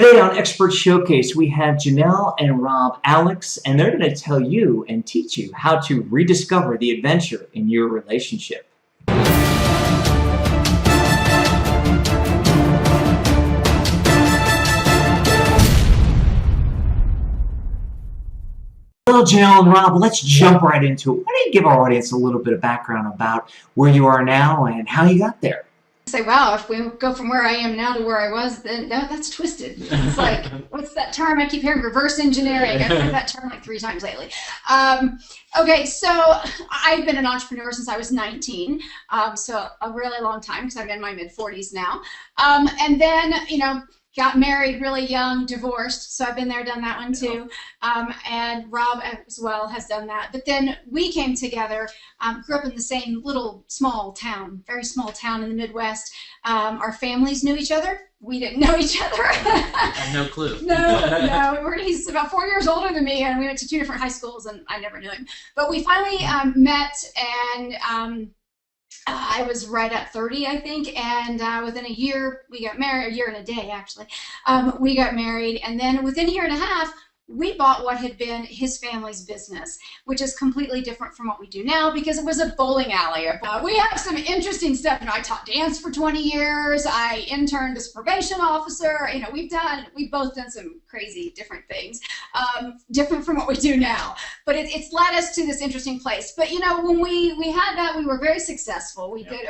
Today on Expert Showcase, we have Janelle and Rob Alex, and they're going to tell you and teach you how to rediscover the adventure in your relationship. Well, Janelle and Rob, let's jump right into it. Why don't you give our audience a little bit of background about where you are now and how you got there? Say, wow, if we go from where I am now to where I was, then that's twisted. It's like, what's that term I keep hearing? Reverse engineering. I've heard that term like 3 times lately. Okay, so I've been an entrepreneur since I was 19, so a really long time because I'm in my mid-40s now. And then, got married really young, divorced, so I've been there, done that one too. And Rob as well has done that. But then we came together, grew up in the same little small town, very small town in the Midwest. Our families knew each other. We didn't know each other. I had no clue. No. He's about 4 years older than me, and we went to 2 different high schools, and I never knew him. But we finally met, and I was right at 30, I think, and within a year we got married, a year and a day actually, we got married, and then within a year and a half we bought what had been his family's business, which is completely different from what we do now because it was a bowling alley. We have some interesting stuff. I taught dance for 20 years. I interned as a probation officer. We've both done some crazy different things, different from what we do now. But it's led us to this interesting place. But when we had that, we were very successful. We did,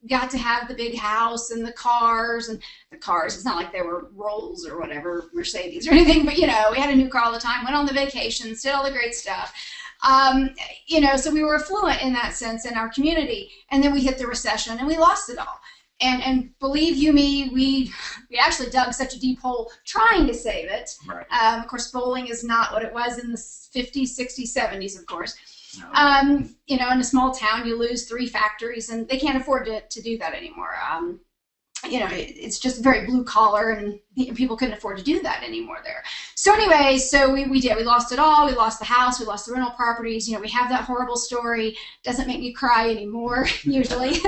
got to have the big house and the cars, it's not like they were Rolls or whatever, Mercedes or anything, but we had a new car all the time, went on the vacations, did all the great stuff. So we were affluent in that sense in our community, and then we hit the recession and we lost it all. And believe you me, we actually dug such a deep hole trying to save it. Right. Of course, bowling is not what it was in the 50s, 60s, 70s, of course. No. In a small town, you lose 3 factories, and they can't afford to do that anymore. It's just very blue collar, and people couldn't afford to do that anymore there. So anyway, we did. We lost it all. We lost the house. We lost the rental properties. We have that horrible story. Doesn't make me cry anymore, usually.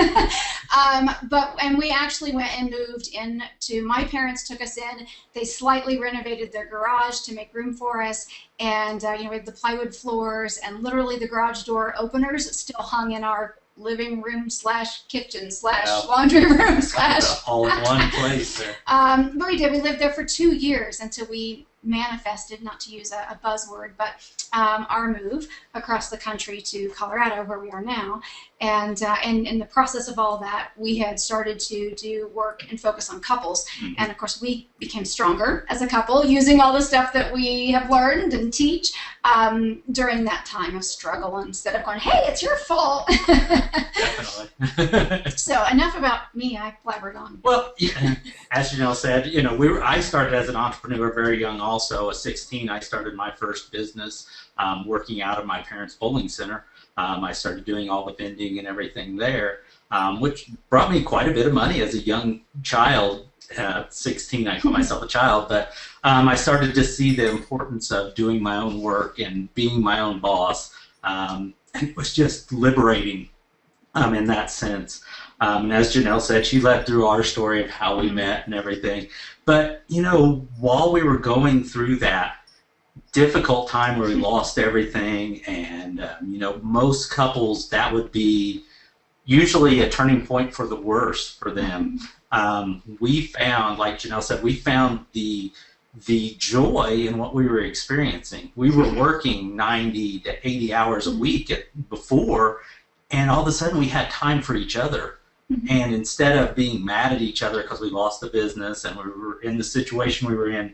And we actually went and moved into, my parents took us in. They slightly renovated their garage to make room for us. And, we had the plywood floors, and literally the garage door openers still hung in our living room / kitchen / laundry room / all in one place there. But we did. We lived there for 2 years until we manifested, not to use a buzzword, but our move across the country to Colorado, where we are now. And in the process of all that, we had started to do work and focus on couples. Mm-hmm. And of course, we became stronger as a couple using all the stuff that we have learned and teach during that time of struggle, instead of going, hey, it's your fault. Definitely. So enough about me. I blabbered on. Well, as Janelle said, I started as an entrepreneur very young also. At 16, I started my first business working out of my parents' bowling center. I started doing all the vending and everything there, which brought me quite a bit of money as a young child. 16, I call myself a child, but I started to see the importance of doing my own work and being my own boss. And it was just liberating in that sense. And as Janelle said, she led through our story of how we met and everything. But, while we were going through that difficult time where we lost everything, and, most couples, that would be usually a turning point for the worse for them. We found, like Janelle said, we found the joy in what we were experiencing. We were working 90 to 80 hours a week before, and all of a sudden we had time for each other. Mm-hmm. And instead of being mad at each other because we lost the business and we were in the situation we were in,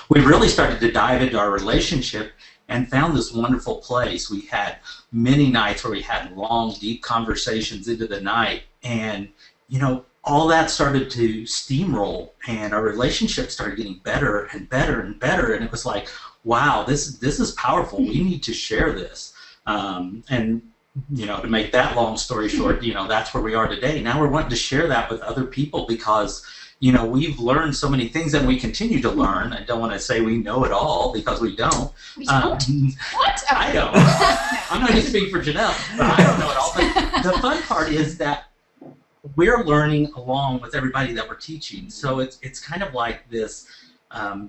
we really started to dive into our relationship and found this wonderful place. We had many nights where we had long, deep conversations into the night, and all that started to steamroll, and our relationship started getting better and better and better, and it was like, wow, this is powerful. We need to share this. And to make that long story short, that's where we are today. Now we're wanting to share that with other people because we've learned so many things, and we continue to learn. I don't want to say we know it all, because we don't. We don't? What? I don't. I'm not going to speak for Janelle, but I don't know it all. But the fun part is that we're learning along with everybody that we're teaching. So it's kind of like this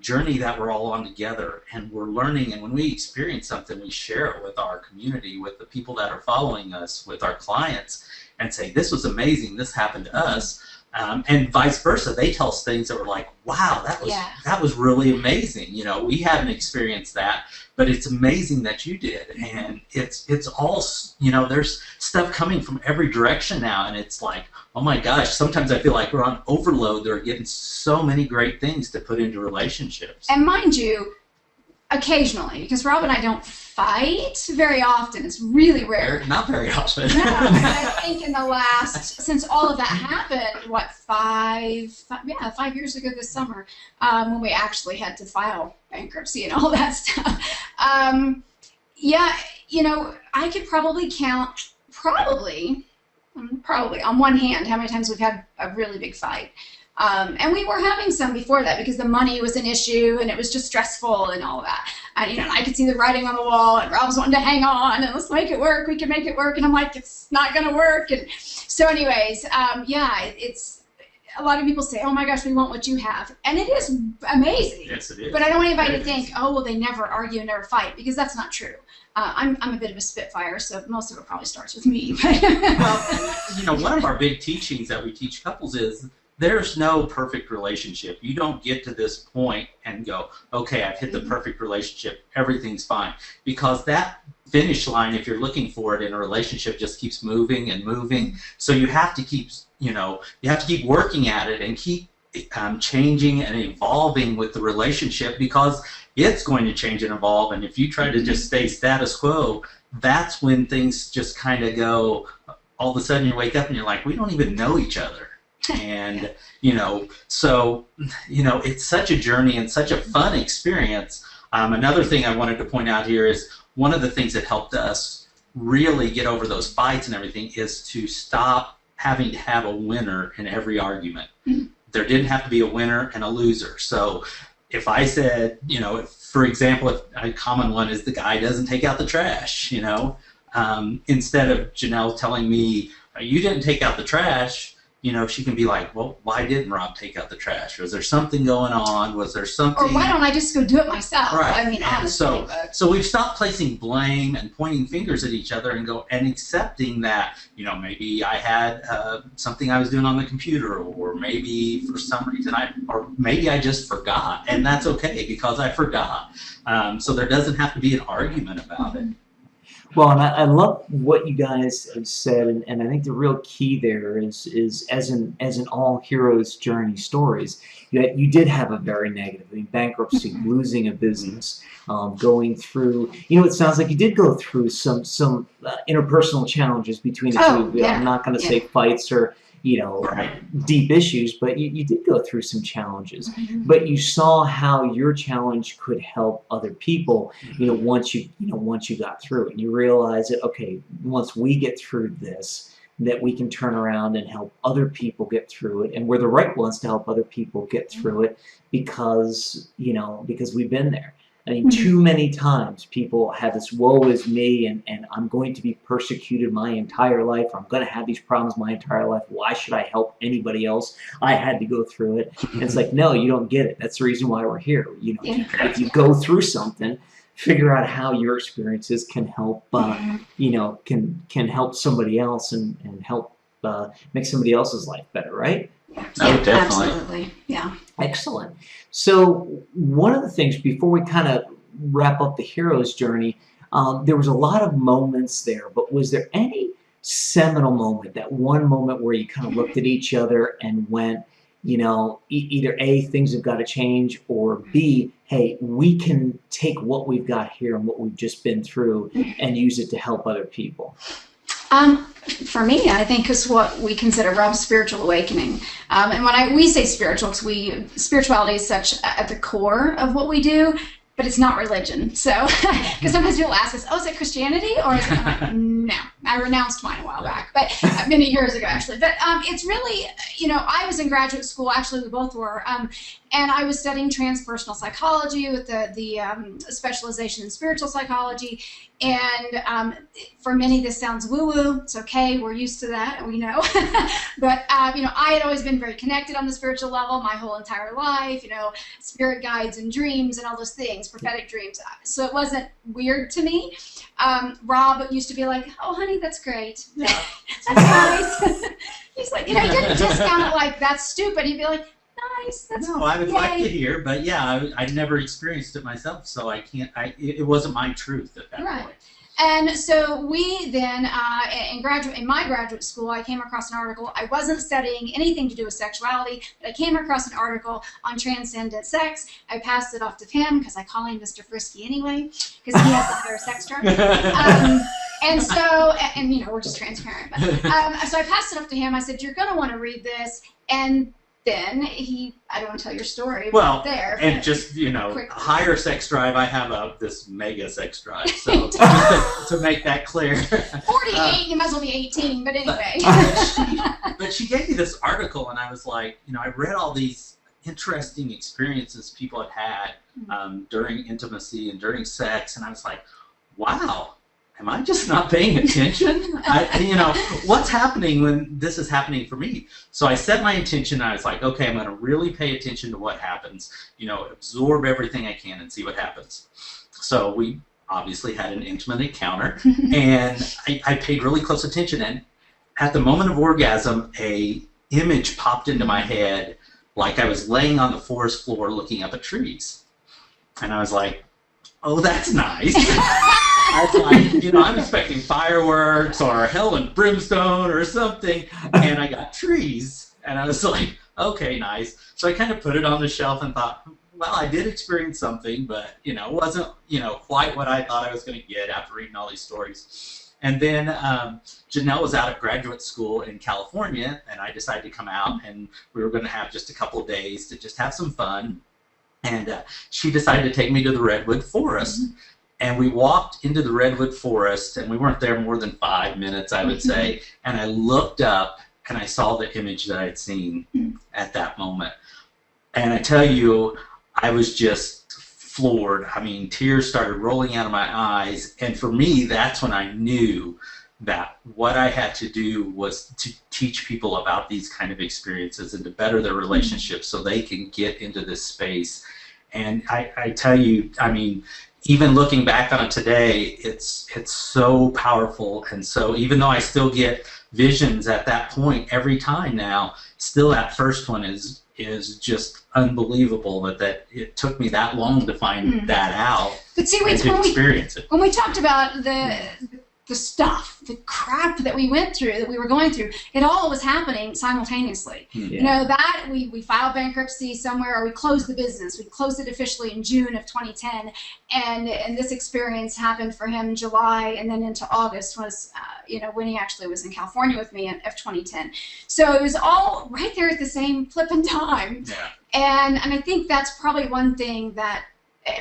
journey that we're all on together, and we're learning, and when we experience something, we share it with our community, with the people that are following us, with our clients, and say, this was amazing, this happened to us. And vice versa, they tell us things that were like, wow, that was really amazing. You know, we haven't experienced that, but it's amazing that you did. And it's all, you know, there's stuff coming from every direction now, and it's like, oh my gosh, sometimes I feel like we're on overload. They're getting so many great things to put into relationships. And mind you, occasionally, because Rob and I don't fight very often. It's really rare. Not very often. No, I think in the last, since all of that happened, what, 5 years ago this summer, when we actually had to file bankruptcy and all that stuff. Yeah, you know, I could probably count, probably on one hand, how many times we've had a really big fight. And we were having some before that because the money was an issue and it was just stressful and all that. And, you know, I could see the writing on the wall, and Rob's wanting to hang on and let's make it work. We can make it work. And I'm like, it's not going to work. And so anyways, yeah, it's a lot of people say, oh my gosh, we want what you have. And it is amazing. Yes, it is. But I don't want anybody to think, oh, well, they never argue and never fight, because that's not true. I'm a bit of a spitfire, so most of it probably starts with me. Well, you know, one of our big teachings that we teach couples is there's no perfect relationship. You don't get to this point and go, okay, I've hit the perfect relationship, everything's fine. Because that finish line, if you're looking for it in a relationship, just keeps moving and moving. So you have to keep, you know, you have to keep working at it and keep changing and evolving with the relationship, because it's going to change and evolve. And if you try to just stay status quo, that's when things just kind of go, all of a sudden you wake up and you're like, we don't even know each other. And, you know, so, you know, it's such a journey and such a fun experience. Another thing I wanted to point out here is one of the things that helped us really get over those fights and everything is to stop having to have a winner in every argument. Mm-hmm. There didn't have to be a winner and a loser. So if I said, you know, for example, if a common one is the guy doesn't take out the trash, you know, instead of Janelle telling me, you didn't take out the trash, you know, she can be like, well, why didn't Rob take out the trash? Was there something going on? Was there something? Or why don't I just go do it myself? Right. I mean, honestly. So we've stopped placing blame and pointing fingers at each other and accepting that, you know, maybe I had something I was doing on the computer, or maybe for some reason maybe I just forgot, and that's okay because I forgot. So there doesn't have to be an argument about it. Well, and I love what you guys have said, and I think the real key there is as in all heroes' journey stories, you did have a very negative, I mean, bankruptcy, losing a business, going through, you know, it sounds like you did go through some interpersonal challenges between the two of you. Yeah. I'm not going to say fights or, you know, deep issues, but you did go through some challenges. Mm-hmm. But you saw how your challenge could help other people, you know, once you got through it. And you realize that, okay, once we get through this, that we can turn around and help other people get through it. And we're the right ones to help other people get through it because, you know, because we've been there. I mean, too many times people have this woe is me, and I'm going to be persecuted my entire life, or I'm going to have these problems my entire life. Why should I help anybody else? I had to go through it. And it's like, no, you don't get it. That's the reason why we're here. You know, if you go through something, figure out how your experiences can help, you know, can help somebody else and help make somebody else's life better, right? No, definitely. Absolutely. Yeah. Excellent. So one of the things, before we kind of wrap up the hero's journey, there was a lot of moments there, but was there any seminal moment, that one moment where you kind of looked at each other and went, you know, either A, things have got to change, or B, hey, we can take what we've got here and what we've just been through and use it to help other people? For me, I think is what we consider Rob's spiritual awakening. And when we say spiritual, because spirituality is such at the core of what we do, but it's not religion. So, because sometimes people ask us, oh, is it Christianity? Or is it? I'm like, no, I renounced mine a while back, but many years ago, actually. But it's really, you know, I was in graduate school, actually we both were, and I was studying transpersonal psychology with the specialization in spiritual psychology. And for many, this sounds woo-woo. It's okay. We're used to that. We know. But, I had always been very connected on the spiritual level my whole entire life, spirit guides and dreams and all those things, prophetic dreams. So it wasn't weird to me. Rob used to be like, oh, honey, that's great. That's nice. He's like, he didn't discount it like, that's stupid. He'd be like, nice. That's no, I would like to hear, but yeah, I never experienced it myself, so I can't. It wasn't my truth at that point. And so we then, in my graduate school, I came across an article. I wasn't studying anything to do with sexuality, but I came across an article on transcendent sex. I passed it off to him because I call him Mr. Frisky anyway, because he has the higher sex drive. And so, we're just transparent. But, so I passed it off to him. I said, you're going to want to read this. And then I don't want to tell your story. Well, there, and just, a higher sex drive, I have this mega sex drive, so to make that clear. 48, you might as well be 18, but anyway. But she gave me this article, and I was like, I read all these interesting experiences people had during intimacy and during sex, and I was like, wow. Am I just not paying attention? What's happening when this is happening for me? So I set my intention, and I was like, okay, I'm going to really pay attention to what happens, absorb everything I can and see what happens. So we obviously had an intimate encounter, and I paid really close attention, and at the moment of orgasm, a image popped into my head like I was laying on the forest floor looking up at trees. And I was like, oh, that's nice. I was like, I'm expecting fireworks or hell and brimstone or something, and I got trees, and I was like, okay, nice. So I kind of put it on the shelf and thought, well, I did experience something, but, it wasn't, quite what I thought I was going to get after reading all these stories. And then Janelle was out at graduate school in California, and I decided to come out, and we were going to have just a couple of days to just have some fun. And she decided to take me to the Redwood Forest. And we walked into the Redwood Forest, and we weren't there more than 5 minutes, I would say. And I looked up, and I saw the image that I'd seen at that moment. And I tell you, I was just floored. I mean, tears started rolling out of my eyes. And for me, that's when I knew that what I had to do was to teach people about these kind of experiences and to better their relationships so they can get into this space. And I tell you, I mean, even looking back on it today, it's so powerful. And so even though I still get visions at that point every time now, still that first one is just unbelievable that it took me that long to find that out. But see, and to experience it. When we talked about the stuff, the crap that we went through, that we were going through, it all was happening simultaneously. That we filed bankruptcy somewhere, or we closed the business. We closed it officially in June of 2010, and this experience happened for him in July, and then into August was, when he actually was in California with me of 2010. So it was all right there at the same flipping time. And I think that's probably one thing that,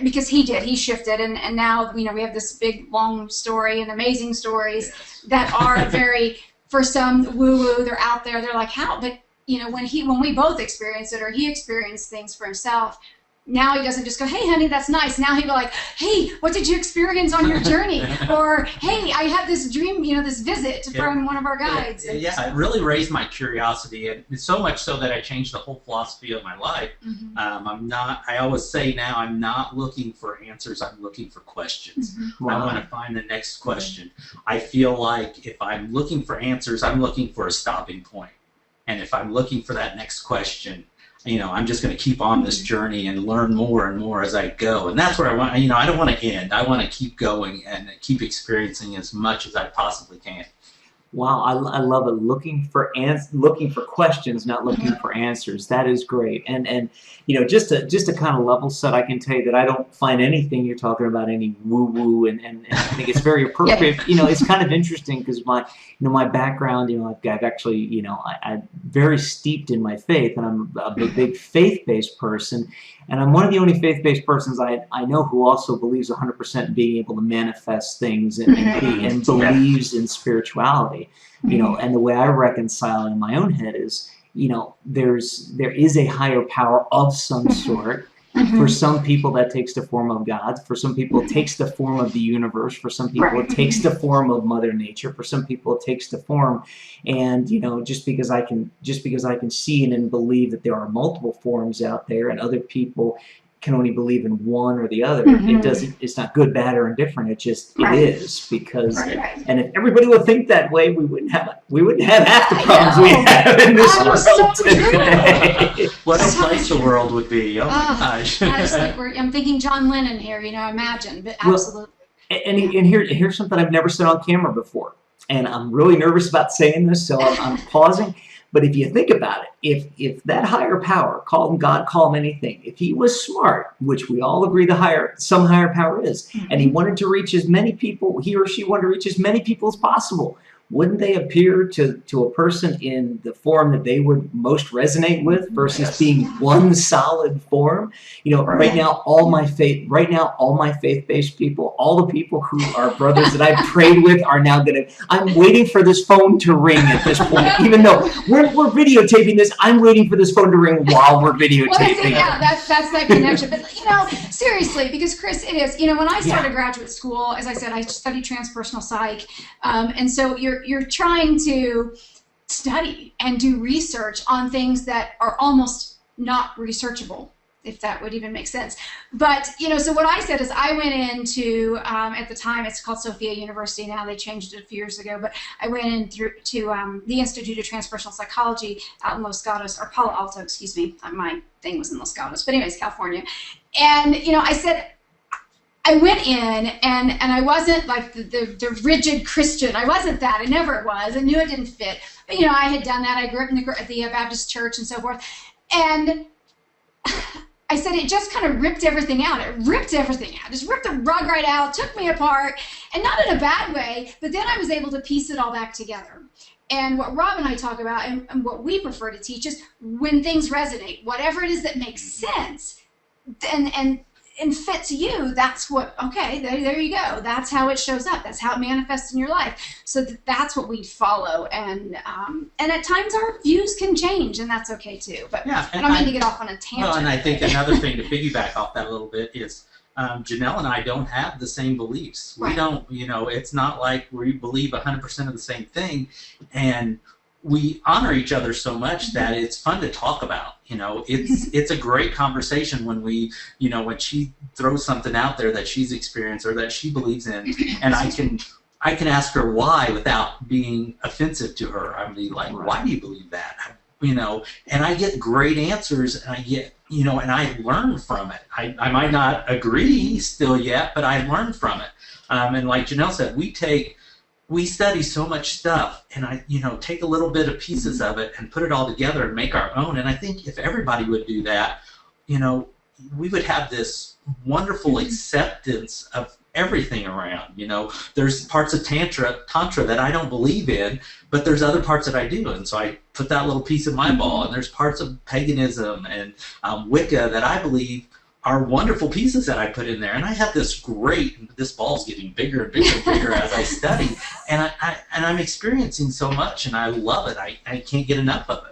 because he shifted, and now we have this big long story and amazing stories that are very, for some woo-woo, they're out there, they're like, how? But when we both experienced it, or he experienced things for himself, now he doesn't just go, hey honey, that's nice. Now he'd be like, hey, what did you experience on your journey? Or hey, I had this dream, this visit from one of our guides. It really raised my curiosity, and so much so that I changed the whole philosophy of my life. I always say now, I'm not looking for answers, I'm looking for questions. I want to find the next question. I feel like if I'm looking for answers, I'm looking for a stopping point. And if I'm looking for that next question, I'm just going to keep on this journey and learn more and more as I go. And that's where I want, I don't want to end. I want to keep going and keep experiencing as much as I possibly can. Wow, I love it. Looking for questions, not looking for answers. That is great. And just to kind of level set, I can tell you that I don't find anything you're talking about any woo-woo, and I think it's very appropriate. It's kind of interesting because my background, I've actually, I'm very steeped in my faith, and I'm a big faith-based person. And I'm one of the only faith-based persons I know who also believes 100% in being able to manifest things and believes in spirituality. And the way I reconcile it in my own head is, there is a higher power of some sort, For some people, that takes the form of God. For some people, it takes the form of the universe. For some people, it takes the form of Mother Nature. For some people, it takes the form, and just because I can see and believe that there are multiple forms out there, and other people can only believe in one or the other. It's not good, bad, or indifferent. It just it is, because and if everybody would think that way, we wouldn't have half the problems we have in this world today. What a place the world would be. Oh my gosh. I'm thinking John Lennon here, imagine, but absolutely. Well, and here's something I've never said on camera before, and I'm really nervous about saying this, so I'm pausing. But if you think about it, if that higher power, call him God, call him anything, if he was smart, which we all agree some higher power is, and he wanted to reach as many people, he or she wanted to reach as many people as possible, wouldn't they appear to a person in the form that they would most resonate with versus being one solid form? Right now all my faith-based people, all the people who are brothers that I prayed with are now I'm waiting for this phone to ring at this point. Even though we're videotaping this, I'm waiting for this phone to ring while we're videotaping. That's that connection. But seriously, because Chris, it is, when I started graduate school, as I said, I studied transpersonal psych, and so you're trying to study and do research on things that are almost not researchable, if that would even make sense. But, so what I said is I went into, at the time, it's called Sophia University now, they changed it a few years ago, but I went in to the Institute of Transpersonal Psychology out in Los Gatos, or Palo Alto, excuse me. My thing was in Los Gatos, but anyways, California. And, I said, I went in, and I wasn't like the rigid Christian. I wasn't that. I never was. I knew it didn't fit. But, I had done that. I grew up in the Baptist church and so forth. And I said it just kind of ripped everything out. It ripped everything out. Just ripped the rug right out, took me apart, and not in a bad way, but then I was able to piece it all back together. And what Rob and I talk about, and what we prefer to teach, is when things resonate, whatever it is that makes sense, and fits you, that's what, okay, there you go. That's how it shows up. That's how it manifests in your life. So that's what we follow. And at times our views can change, and that's okay too. But I don't mean to get off on a tangent. Well, and I think another thing to piggyback off that a little bit is Janelle and I don't have the same beliefs. We don't, it's not like we believe 100% of the same thing. And we honor each other so much that it's fun to talk about. It's a great conversation when when she throws something out there that she's experienced or that she believes in, and I can ask her why without being offensive to her. I mean, like, why do you believe that? And I get great answers, and I get, and I learn from it. I might not agree still yet, but I learn from it. And like Janelle said, we study so much stuff, and I, take a little bit of pieces of it and put it all together and make our own. And I think if everybody would do that, we would have this wonderful acceptance of everything around. There's parts of Tantra that I don't believe in, but there's other parts that I do. And so I put that little piece in my ball. And there's parts of paganism and Wicca that I believe are wonderful pieces that I put in there, and I have this ball's getting bigger and bigger and bigger as I study, and I'm experiencing so much, and I love it. I can't get enough of it.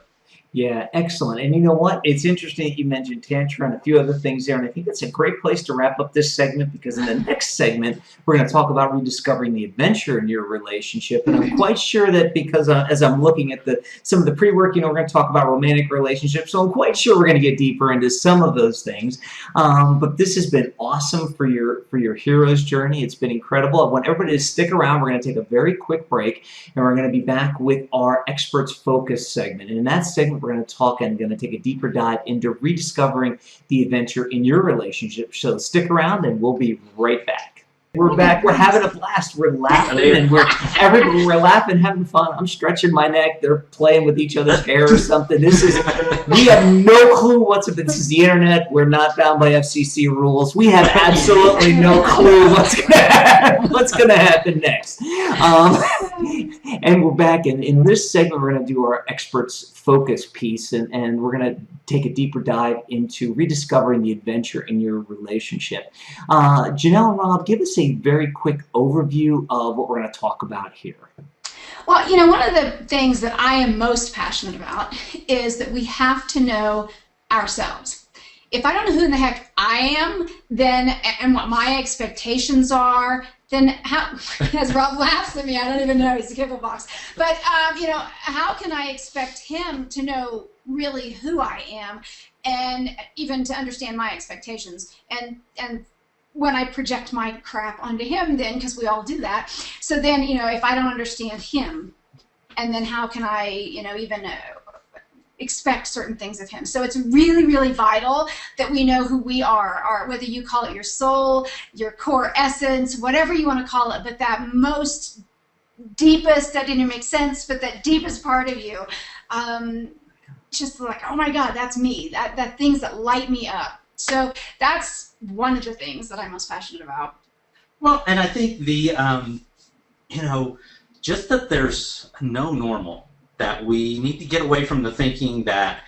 Yeah, excellent. And you know what? It's interesting that you mentioned Tantra and a few other things there, and I think that's a great place to wrap up this segment, because in the next segment, we're going to talk about rediscovering the adventure in your relationship. And I'm quite sure that because as I'm looking at some of the pre-work, we're going to talk about romantic relationships, so I'm quite sure we're going to get deeper into some of those things. But this has been awesome for your hero's journey. It's been incredible. I want everybody to stick around. We're going to take a very quick break, and we're going to be back with our Experts Focus segment. And in that segment, we're going to talk and going to take a deeper dive into rediscovering the adventure in your relationship. So stick around, and we'll be right back. We're back. We're having a blast. We're laughing, and we're laughing, having fun. I'm stretching my neck. They're playing with each other's hair or something. We have no clue what's up. This is the internet. We're not bound by FCC rules. We have absolutely no clue what's going to happen next. And we're back. And in this segment, we're going to do our Experts Focus piece, and we're going to take a deeper dive into rediscovering the adventure in your relationship. Janelle and Rob, give us a very quick overview of what we're going to talk about here. Well, one of the things that I am most passionate about is that we have to know ourselves. If I don't know who in the heck I am, then, and what my expectations are, then how, as Rob laughs at me, I don't even know, he's a giggle box. But, you know, how can I expect him to know really who I am and even to understand my expectations? And when I project my crap onto him then, because we all do that, so then, you know, if I don't understand him, and then how can I, you know, even expect certain things of him? So it's really, really vital that we know who we are, whether you call it your soul, your core essence, whatever you want to call it, but that most deepest, that didn't make sense, but that deepest part of you, just like, oh my God, that's me, that things that light me up. So that's one of the things that I'm most passionate about. Well, and I think the, you know, just that there's no normal, that we need to get away from the thinking that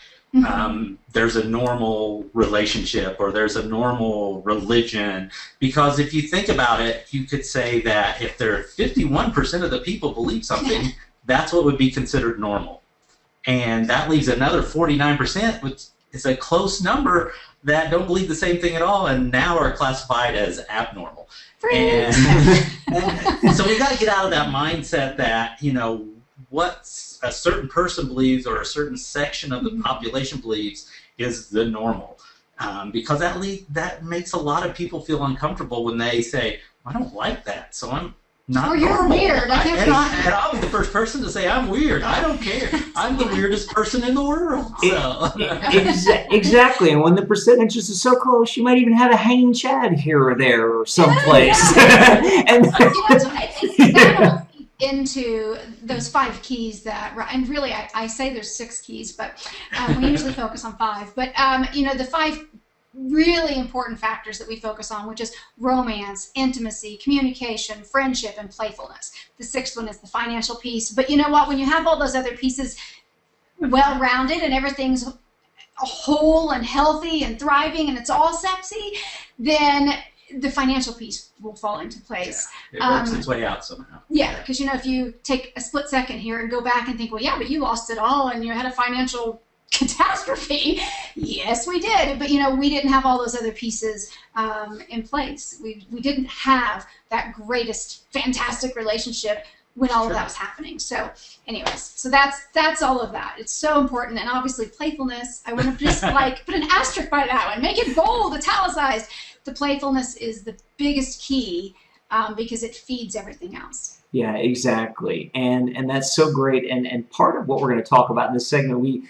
there's a normal relationship or there's a normal religion, because if you think about it, you could say that if there are 51% of the people believe something, that's what would be considered normal. And that leaves another 49%, which is a close number, that don't believe the same thing at all and now are classified as abnormal. And so we got to get out of that mindset that, you know, what a certain person believes or a certain section of the population believes is the normal. Because that makes a lot of people feel uncomfortable when they say, I don't like that, so I'm not or you're normal. weird. And I'll be the first person to say, I'm weird. I don't care. I'm the weirdest person in the world. So. Exactly. And when the percentages are so close, you might even have a hanging chad here or there or someplace. And I think that'll into those 5 keys that, and really I say there's 6 keys, but we usually focus on 5. But you know, the 5 really important factors that we focus on, which is romance, intimacy, communication, friendship, and playfulness. The 6th one is the financial piece. But you know what? When you have all those other pieces well-rounded and everything's whole and healthy and thriving and it's all sexy, then the financial piece will fall into place. Yeah, it works its way out somehow. Yeah, because you know, if you take a split second here and go back and think, well, yeah, but you lost it all and you had a financial catastrophe. Yes, we did, but you know, we didn't have all those other pieces in place. We didn't have that greatest, fantastic relationship when all of that was happening. So, anyways, so that's all of that. It's so important, and obviously playfulness. I want to just like put an asterisk by that one, make it bold, italicized. The playfulness is the biggest key because it feeds everything else. Yeah, exactly, and that's so great. And part of what we're going to talk about in this segment, we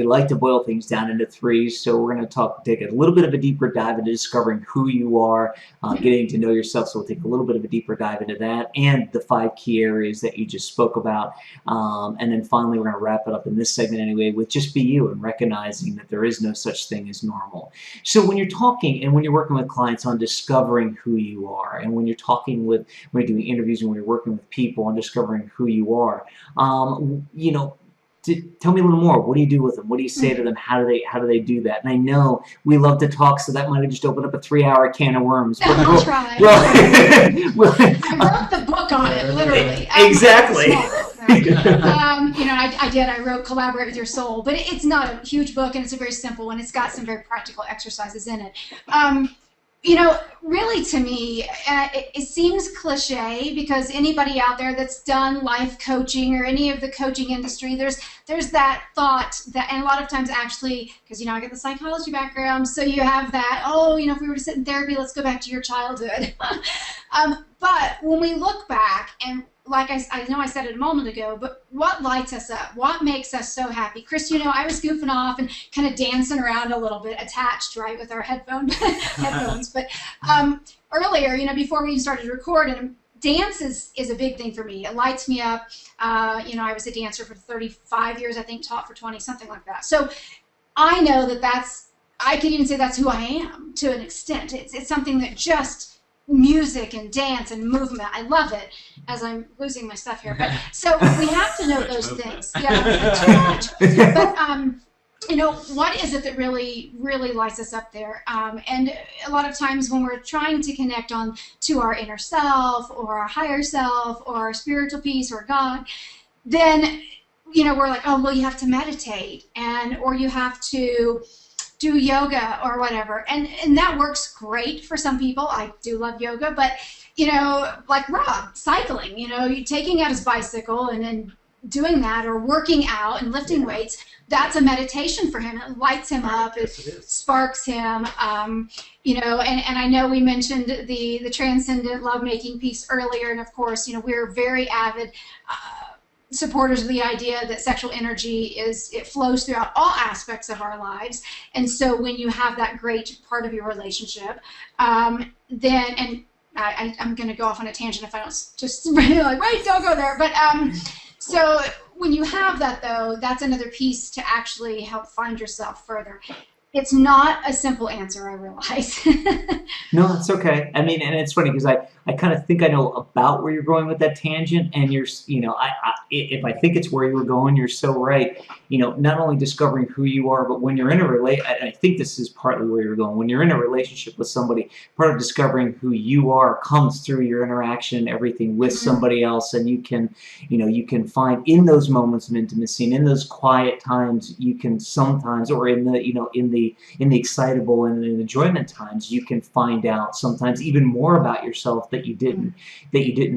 like to boil things down into 3. So we're going to take a little bit of a deeper dive into discovering who you are, getting to know yourself. So we'll take a little bit of a deeper dive into that and the 5 key areas that you just spoke about. And then finally, we're going to wrap it up in this segment anyway with just be you and recognizing that there is no such thing as normal. So when you're talking and when you're working with clients on discovering who you are, and when you're talking when you're doing interviews and when you're working with people on discovering who you are, you know, tell me a little more. What do you do with them? What do you say to them? How do they do that? And I know we love to talk, so that might have just opened up a 3-hour can of worms. But I'll try. I wrote the book on it, literally. Exactly. You know, I did. I wrote Collaborate with Your Soul, but it's not a huge book, and it's a very simple one. It's got some very practical exercises in it. You know, really to me, it seems cliche because anybody out there that's done life coaching or any of the coaching industry, there's that thought that, and a lot of times actually, because, you know, I get the psychology background, so you have that, oh, you know, if we were to sit in therapy, let's go back to your childhood. But when we look back, and like I know I said it a moment ago, but what lights us up? What makes us so happy? Chris, you know, I was goofing off and kind of dancing around a little bit, attached, right, with our headphones. But earlier, you know, before we even started recording, dance is a big thing for me. It lights me up. You know, I was a dancer for 35 years, I think, taught for 20, something like that. So I know I could even say that's who I am to an extent. It's something that just music and dance and movement. I love it, as I'm losing my stuff here. But so we have to know those things. Yeah, too much. But you know, what is it that really, really lights us up there? And a lot of times when we're trying to connect on to our inner self or our higher self or our spiritual piece or God, then, you know, we're like, oh, well, you have to meditate or you have to do yoga or whatever. And that works great for some people. I do love yoga, but like Rob, cycling, you taking out his bicycle and then doing that, or working out and lifting weights, that's a meditation for him. It lights him up, it sparks him, and I know we mentioned the transcendent lovemaking piece earlier, and of course, we're very avid supporters of the idea that sexual energy it flows throughout all aspects of our lives. And so when you have that great part of your relationship, then, and I'm going to go off on a tangent if I don't just don't go there. But so when you have that, though, that's another piece to actually help find yourself further. It's not a simple answer, I realize. No, it's okay. I mean, and it's funny because I kind of think I know about where you're going with that tangent, and if I think it's where you were going, you're so right. Not only discovering who you are, but when you're in I think this is partly where you're going. When you're in a relationship with somebody, part of discovering who you are comes through your interaction, everything with somebody else, and you can find in those moments of intimacy and in those quiet times, you can sometimes, or in the excitable and in enjoyment times, you can find out sometimes even more about yourself that you didn't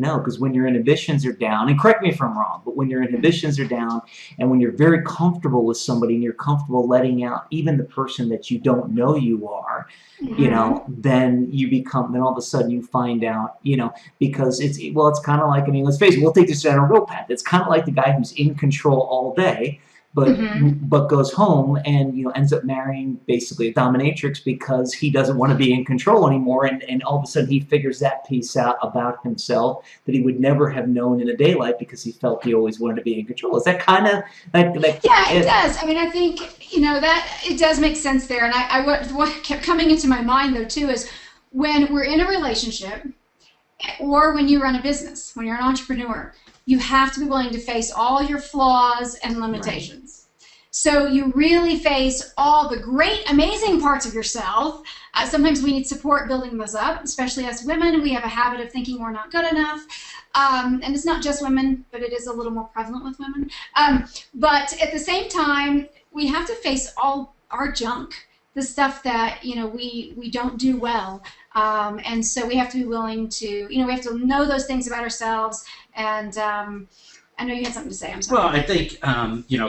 know. Because when your inhibitions are down, and correct me if I'm wrong, but when your inhibitions are down and when you're very comfortable with somebody and you're comfortable letting out even the person that you don't know you are, then all of a sudden you find out, because it's kind of like, let's face it, we'll take this down a real path. It's kind of like the guy who's in control all day, but goes home and ends up marrying basically a dominatrix because he doesn't want to be in control anymore, and all of a sudden he figures that piece out about himself that he would never have known in a daylight because he felt he always wanted to be in control. Is that kind of like yeah, it does. I think that it does make sense there. And what kept coming into my mind though too is when we're in a relationship or when you run a business, when you're an entrepreneur, you have to be willing to face all your flaws and limitations. Right. So you really face all the great, amazing parts of yourself. Sometimes we need support building those up, especially as women. We have a habit of thinking we're not good enough. And it's not just women, but it is a little more prevalent with women. But at the same time, we have to face all our junk, the stuff that we don't do well. And so we have to be willing to, we have to know those things about ourselves. And I know you had something to say. I'm sorry. Well, I think,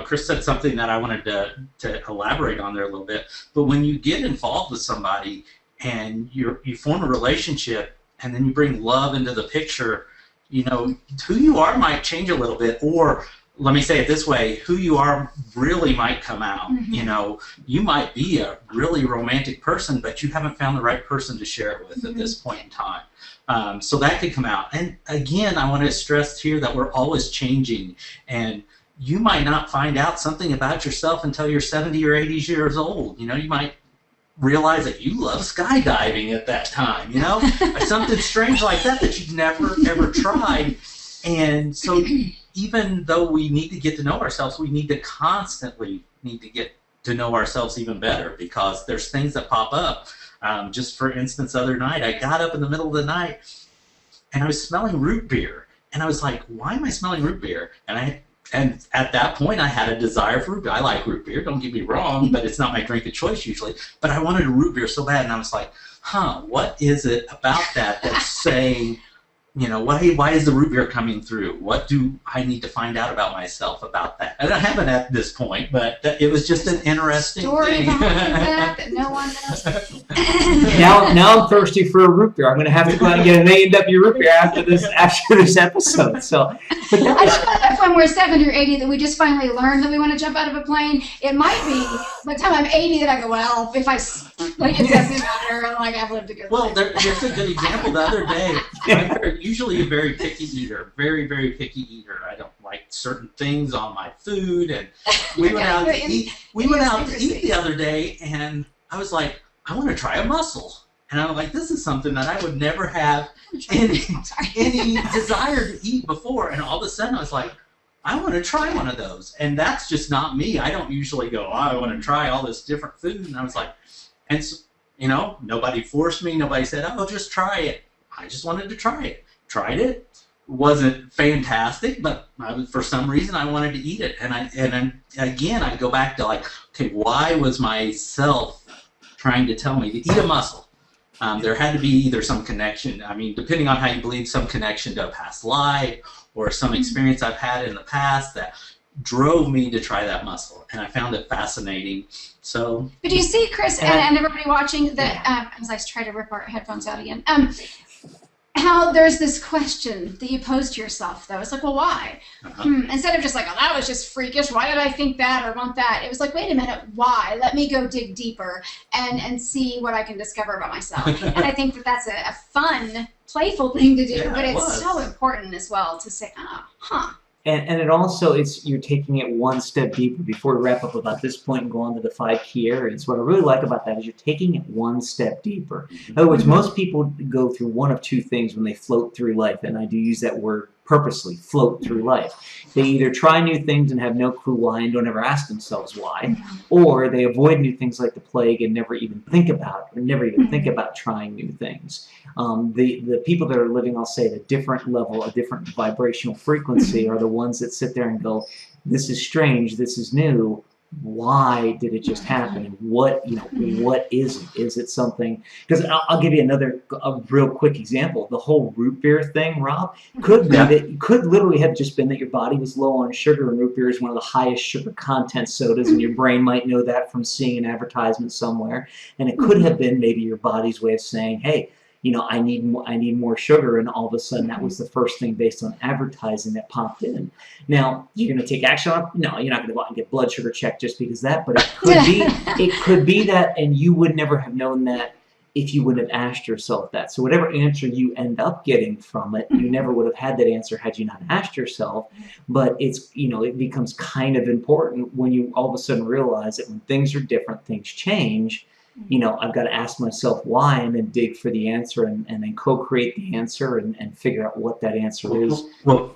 Chris said something that I wanted to elaborate on there a little bit. But when you get involved with somebody and you form a relationship and then you bring love into the picture, who you are might change a little bit. Or let me say it this way, who you are really might come out. You might be a really romantic person, but you haven't found the right person to share it with at this point in time. So that could come out. And again, I want to stress here that we're always changing, and you might not find out something about yourself until you're 70 or 80 years old. You might realize that you love skydiving at that time, something strange like that you've never ever tried. And so even though we need to get to know ourselves, we need to constantly get to know ourselves even better, because there's things that pop up. Just for instance, the other night, I got up in the middle of the night and I was smelling root beer. And I was like, why am I smelling root beer? And at that point, I had a desire for root beer. I like root beer, don't get me wrong, but it's not my drink of choice usually. But I wanted a root beer so bad, and I was like, what is it about that's saying, why is the root beer coming through? What do I need to find out about myself about that? And I haven't at this point, but it was just an interesting story thing. that no one knows. Now I'm thirsty for a root beer. I'm going to have to go out and get an A&W root beer after this episode. So, I just thought that when we're 70 or 80 that we just finally learned that we want to jump out of a plane. It might be by the time I'm 80 that I go, well, if it doesn't matter, I've lived a good life. Well, there's a good example. The other day, I'm usually a very picky eater, very, very picky eater. I don't like certain things on my food, and we went out to eat. We went out to eat the other day, and I was like, I want to try a mussel. And I'm like, this is something that I would never have any desire to eat before. And all of a sudden, I was like, I want to try one of those. And that's just not me. I don't usually go, I want to try all this different food. And I was like, and so, nobody forced me. Nobody said, just try it. I just wanted to try it. Tried it. Wasn't fantastic, but for some reason I wanted to eat it. And then again, I go back to okay, why was myself trying to tell me to eat a muscle. There had to be either some connection, I mean, depending on how you believe, some connection to a past life or some experience I've had in the past that drove me to try that muscle, and I found it fascinating. So, but do you see, Chris, and everybody watching, that as I try to rip our headphones out again, how there's this question that you pose to yourself, though. It's like, well, why? Instead of just like, oh, that was just freakish. Why did I think that or want that? It was like, wait a minute, why? Let me go dig deeper and see what I can discover about myself. And I think that that's a fun, playful thing to do, but it's so important as well to say, And it also, you're taking it one step deeper. Before we wrap up about this point and go on to the 5 key areas, what I really like about that is you're taking it one step deeper. In other words, most people go through one of 2 things when they float through life, and I do use that word purposely, float through life. They either try new things and have no clue why and don't ever ask themselves why, or they avoid new things like the plague and never even think about trying new things. The people that are living, I'll say, at a different level, a different vibrational frequency, are the ones that sit there and go, this is strange, this is new, why did it just happen? And what is it? Is it something? Because I'll give you a real quick example. The whole root beer thing, Rob, could literally have just been that your body was low on sugar, and root beer is one of the highest sugar content sodas, and your brain might know that from seeing an advertisement somewhere. And it could have been maybe your body's way of saying, hey, I need more sugar, and all of a sudden that was the first thing based on advertising that popped in. Now, you're going to take action on it? No, you're not going to go out and get blood sugar checked just because of that, but it could be that, and you would never have known that if you wouldn't have asked yourself that. So whatever answer you end up getting from it, you never would have had that answer had you not asked yourself. But it becomes kind of important when you all of a sudden realize that when things are different, things change. I've got to ask myself why, and then dig for the answer, and then co-create the answer and figure out what that answer is. Well,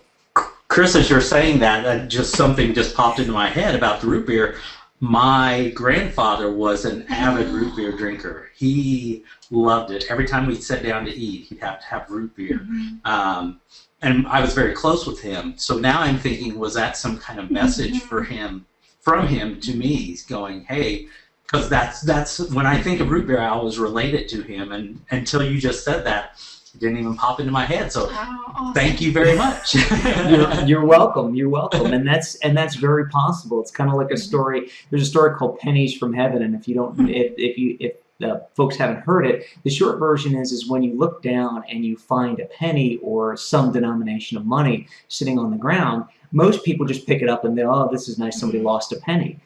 Chris, as you're saying that, something just popped into my head about the root beer. My grandfather was an avid root beer drinker. He loved it. Every time we'd sit down to eat, he'd have to have root beer. And I was very close with him. So now I'm thinking, was that some kind of message from him to me? He's going, hey, because that's when I think of root beer, I always relate it to him, and until you just said that, it didn't even pop into my head. So awesome. Thank you very much. You're welcome. You're welcome. And that's very possible. It's kind of like a story. There's a story called Pennies from Heaven, and if folks haven't heard it, the short version is when you look down and you find a penny or some denomination of money sitting on the ground, most people just pick it up and they, oh, this is nice, somebody lost a penny.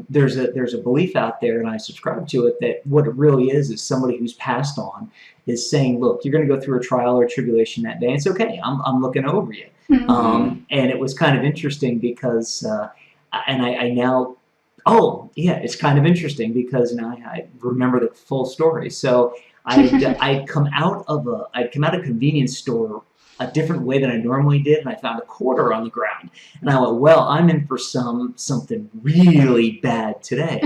There's a belief out there, and I subscribe to it, that what it really is somebody who's passed on is saying, look, you're going to go through a trial or tribulation that day. It's okay. I'm looking over you. And it was kind of interesting because, I now, it's kind of interesting because now I remember the full story. So I'd come out of a convenience store a different way than I normally did, and I found a quarter on the ground. And I went, well, I'm in for something really bad today.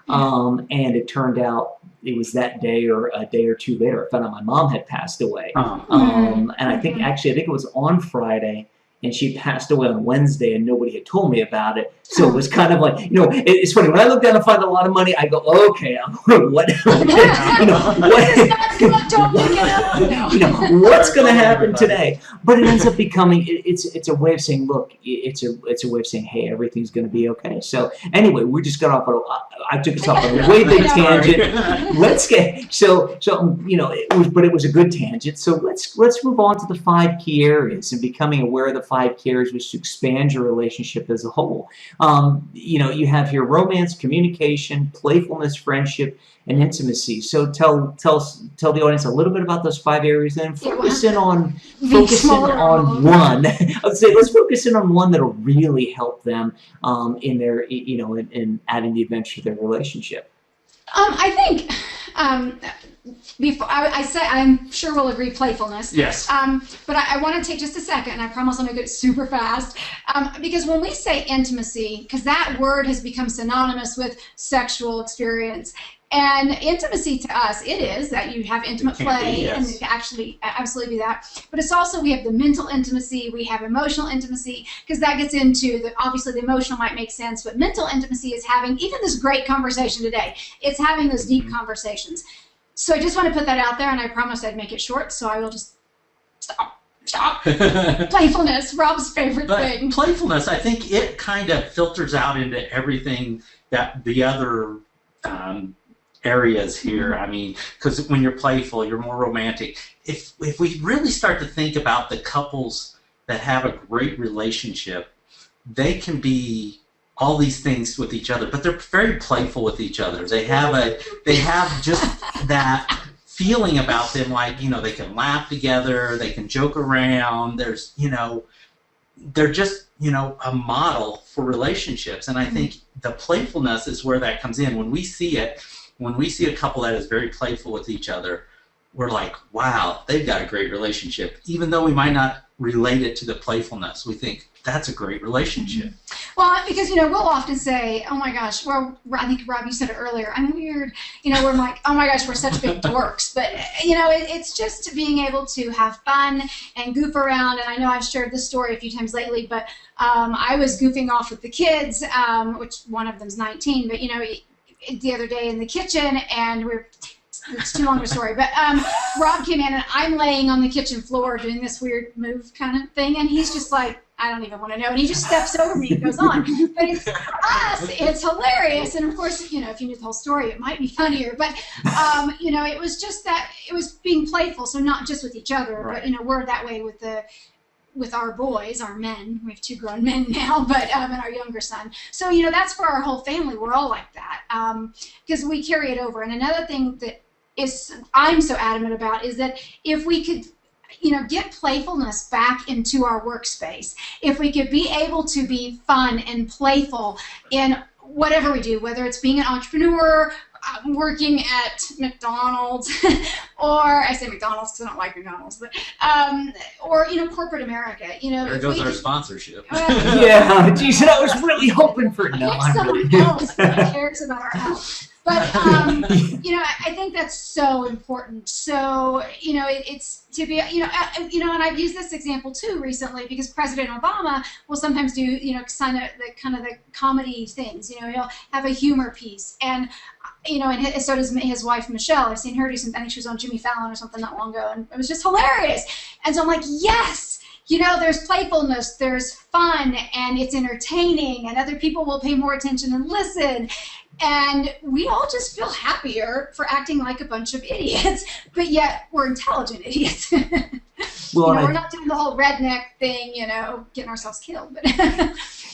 And it turned out it was that day or a day or two later, I found out my mom had passed away. And I think it was on Friday, and she passed away on Wednesday, and nobody had told me about it. So it was kind of like, it's funny. When I look down and find a lot of money, I go, okay, what's going to happen today? But it ends up becoming, it's a way of saying, look, it's a way of saying, hey, everything's going to be okay. So anyway, we just got off. I took us off on a way big tangent. It was a good tangent. So let's move on to the 5 key areas, and becoming aware of the 5 key areas, which to expand your relationship as a whole. You have here romance, communication, playfulness, friendship, and intimacy. So tell the audience a little bit about those 5 areas, and focus in on one. I would say let's focus in on one that'll really help them in their in adding the adventure to their relationship. I think before I say, I'm sure we'll agree, playfulness. Yes. But I want to take just a second, and I promise I'm going to get super fast, because when we say intimacy, because that word has become synonymous with sexual experience, And intimacy to us, it is that you have intimate play, yes. and it can actually absolutely be that. But it's also, we have the mental intimacy, we have emotional intimacy, because that gets into the, obviously the emotional might make sense, but mental intimacy is having even this great conversation today. It's having those deep conversations. So I just want to put that out there, and I promised I'd make it short, so I will just stop. Playfulness, Rob's favorite thing. Playfulness, I think it kind of filters out into everything that the other areas here. I mean, because when you're playful, you're more romantic. If we really start to think about the couples that have a great relationship, they can be all these things with each other, but they're very playful with each other. They have just that feeling about them, like, you know, they can laugh together, they can joke around. There's, you know, they're just, you know, a model for relationships. And I think the playfulness is where that comes in. When we see it, when we see a couple that is very playful with each other, we're like, wow, they've got a great relationship. Even though we might not relate it to the playfulness, we think that's a great relationship. Well, because, you know, we'll often say, oh my gosh, well, I think, Rob, you said it earlier, I'm weird. You know, we're like, oh my gosh, we're such big dorks. But, you know, it's just being able to have fun and goof around. And I know I've shared this story a few times lately, but I was goofing off with the kids, which one of them's 19, but, you know, the other day in the kitchen, and it's too long of a story, but Rob came in, and I'm laying on the kitchen floor doing this weird move kind of thing, and he's just like, I don't even want to know, and he just steps over me and goes on. But it's, for us, it's hilarious, and of course, you know, if you knew the whole story, it might be funnier, but, you know, it was just that, it was being playful, so not just with each other, but, you know, we're that way with our boys, our men. We have 2 grown men now, but and our younger son. So, you know, that's for our whole family. We're all like that, because we carry it over. And another thing that I'm so adamant about is that if we could, you know, get playfulness back into our workspace, if we could be able to be fun and playful in whatever we do, whether it's being an entrepreneur, working at McDonald's, or I say McDonald's because I don't like McDonald's, but or, you know, corporate America. You know, there goes our sponsorship. Yeah, geez, I was really hoping for no. Someone else that cares about our health. But, you know, I think that's so important. So, you know, it's to be, you know, and I've used this example too recently, because President Obama will sometimes do, you know, kind of the comedy things. You know, he'll have a humor piece, and, you know, and so does his wife Michelle. I've seen her do some. I think she was on Jimmy Fallon or something not long ago, and it was just hilarious. And so I'm like, yes. You know, there's playfulness, there's fun, and it's entertaining, and other people will pay more attention and listen. And we all just feel happier for acting like a bunch of idiots, but yet we're intelligent idiots. Well, you know, we're not doing the whole redneck thing, you know, getting ourselves killed. But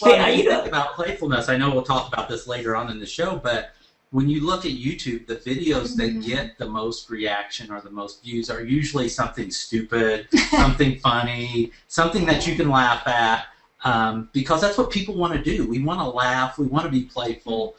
well, you think about playfulness, I know we'll talk about this later on in the show, but when you look at YouTube, the videos that get the most reaction or the most views are usually something stupid, something funny, something that you can laugh at, because that's what people want to do. We want to laugh. We want to be playful.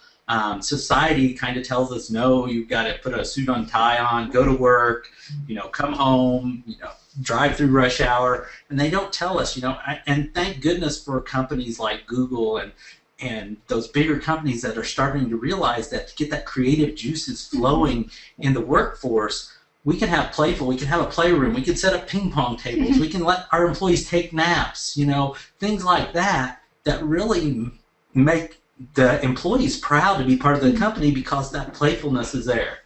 Society kind of tells us, no, you've got to put a suit and tie on, go to work, you know, come home, you know, drive through rush hour, and they don't tell us, you know, and thank goodness for companies like Google and those bigger companies that are starting to realize that to get that creative juices flowing in the workforce, we can have playful, we can have a playroom, we can set up ping pong tables, we can let our employees take naps, you know, things like that really make the employees proud to be part of the company because that playfulness is there.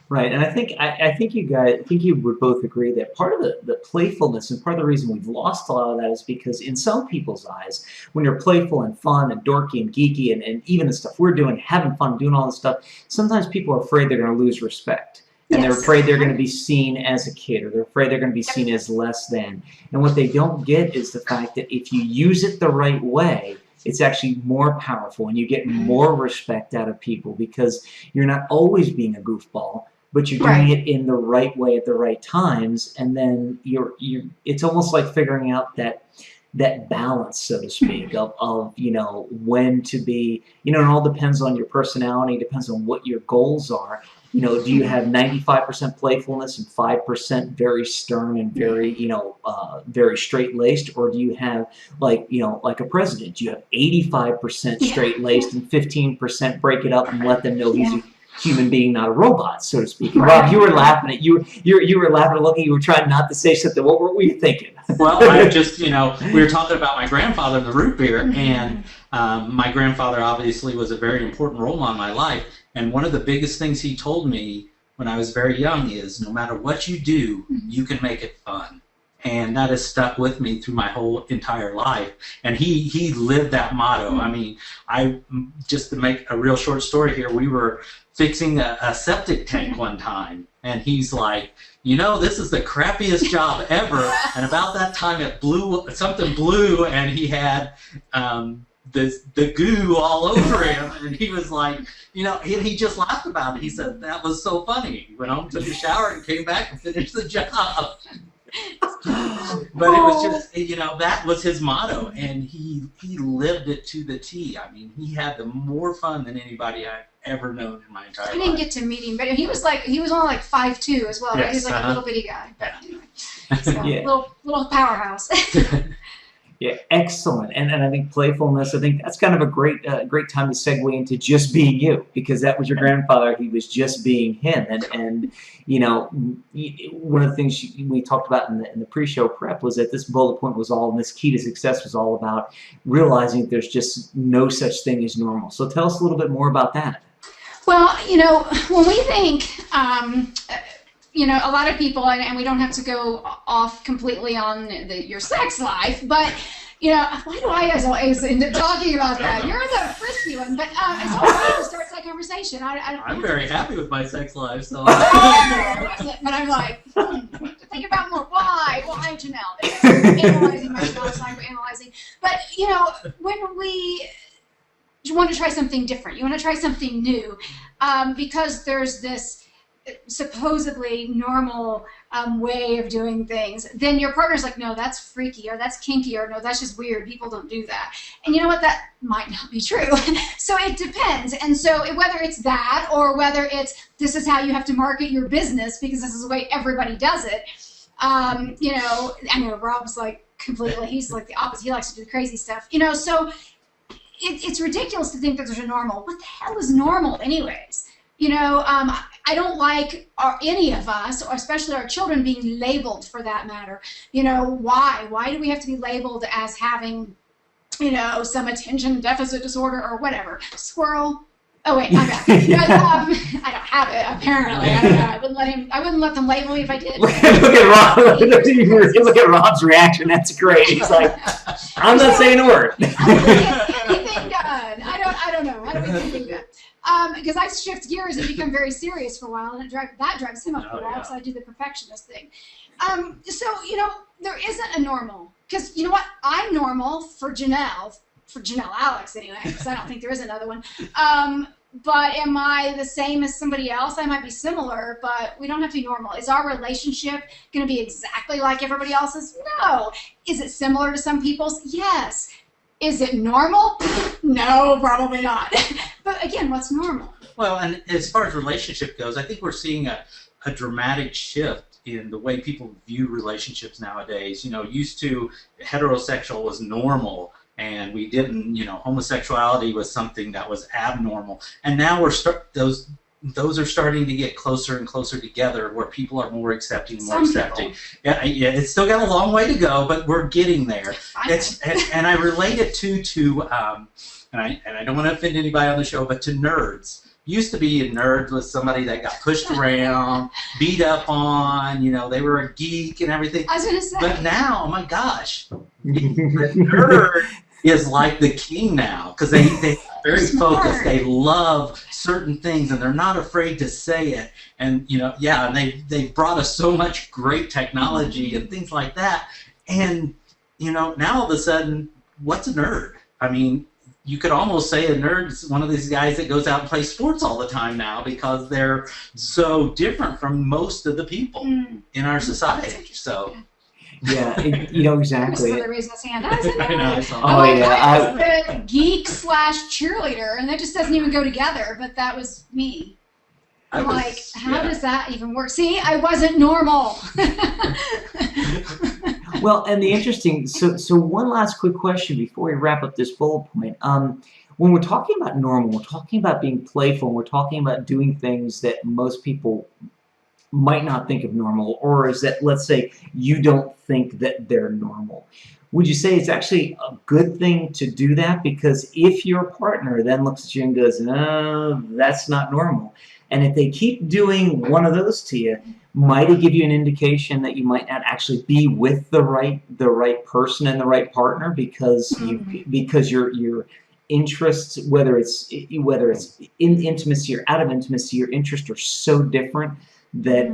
Right, and I think you would both agree that part of the playfulness and part of the reason we've lost a lot of that is because in some people's eyes, when you're playful and fun and dorky and geeky and even the stuff we're doing, having fun, doing all this stuff, sometimes people are afraid they're going to lose respect. And they're afraid they're going to be seen as a kid, or they're afraid they're going to be seen as less than. And what they don't get is the fact that if you use it the right way, it's actually more powerful and you get more respect out of people because you're not always being a goofball, but you're doing it in the right way at the right times, and then it's almost like figuring out that balance, so to speak, of you know, when to be, you know, it all depends on your personality, depends on what your goals are. You know, do you have 95% playfulness and 5% very stern and very, you know, very straight-laced, or do you have, like, you know, like a president, do you have 85% straight-laced and 15% break it up and let them know human being, not a robot, so to speak. And Rob, you were laughing at you were laughing, looking. You were trying not to say something. What were you thinking? Well, I just, we were talking about my grandfather and the root beer, and my grandfather obviously was a very important role in my life. And one of the biggest things he told me when I was very young is, no matter what you do, you can make it fun. And that has stuck with me through my whole entire life. And he lived that motto. I mean, just to make a real short story here, we were fixing a septic tank one time, and he's like, this is the crappiest job ever. And about that time something blew, and he had the goo all over him, and he was like, he just laughed about it. He said, that was so funny. He went home, took a shower, and came back and finished the job. But it was just, that was his motto, and he lived it to the T. I mean, he had more fun than anybody I've ever known in my entire life. I didn't get to meet him, but he was only like 5'2" as well. Yes, right? He was like a little bitty guy. But anyway, so, little powerhouse. Yeah, excellent. And I think playfulness, I think that's kind of a great time to segue into just being you, because that was your grandfather. He was just being him. And one of the things we talked about in the pre-show prep was that this bullet point was all, and this key to success was all about realizing that there's just no such thing as normal. So tell us a little bit more about that. Well, when we think, a lot of people, and we don't have to go off completely on your sex life, but, why do I always end up talking about that? You're the frisky one, but it's always to start that conversation. I'm very happy with my sex life, so. But I'm like, think about more. Why? Well, I'm Janelle. Analyzing myself, psychoanalyzing. But, when we want to try something different, you want to try something new, because there's this supposedly normal way of doing things, then your partner's like, no, that's freaky, or that's kinky, or no, that's just weird. People don't do that. And you know what? That might not be true. So it depends. And so whether it's that, or whether it's this is how you have to market your business because this is the way everybody does it. I know Rob's like completely, he's like the opposite. He likes to do the crazy stuff. So it's ridiculous to think that there's a normal. What the hell is normal anyways? I don't like any of us, or especially our children, being labeled for that matter. Why? Why do we have to be labeled as having, some attention deficit disorder or whatever? Squirrel. Oh wait, I'm back. But, I don't have it apparently. I don't know. I wouldn't let them label me if I did. Look at Rob. Look at Rob's reaction. That's great. He's like, I'm not saying a word. Anything done. I don't know. I don't even think that. Because I shift gears and become very serious for a while, and that drives him up for a while, because I do the perfectionist thing. There isn't a normal. Because you know what? I'm normal for Janelle Alex anyway, because I don't think there is another one. But am I the same as somebody else? I might be similar, but we don't have to be normal. Is our relationship going to be exactly like everybody else's? No. Is it similar to some people's? Yes. Is it normal? No, probably not. But again, what's normal? Well, and as far as relationship goes, I think we're seeing a dramatic shift in the way people view relationships nowadays. Used to, heterosexual was normal, and we didn't, homosexuality was something that was abnormal. And now those are starting to get closer and closer together, where people are more accepting, more accepting. Yeah, it's still got a long way to go, but we're getting there. And I relate it to and I don't want to offend anybody on the show, but to nerds. Used to be a nerd was somebody that got pushed around, beat up on, they were a geek and everything. I was going to say. But now, oh my gosh, the nerd is like the king now, because they're very focused. They love certain things, and they're not afraid to say it. And and they've brought us so much great technology and things like that. And now all of a sudden, what's a nerd? I mean, you could almost say a nerd is one of these guys that goes out and plays sports all the time now, because they're so different from most of the people in our society. So. Yeah, exactly. Somebody raised his hand. I was in there. I was the geek / cheerleader, and that just doesn't even go together. But that was me. I'm like, how does that even work? See, I wasn't normal. Well, and the interesting, so one last quick question before we wrap up this bullet point. when we're talking about normal, we're talking about being playful, we're talking about doing things that most people might not think of normal, or is that, let's say, you don't think that they're normal. Would you say it's actually a good thing to do that? Because if your partner then looks at you and goes, no, that's not normal, and if they keep doing one of those to you, might it give you an indication that you might not actually be with the right person and the right partner because your interests, whether it's in intimacy or out of intimacy, your interests are so different that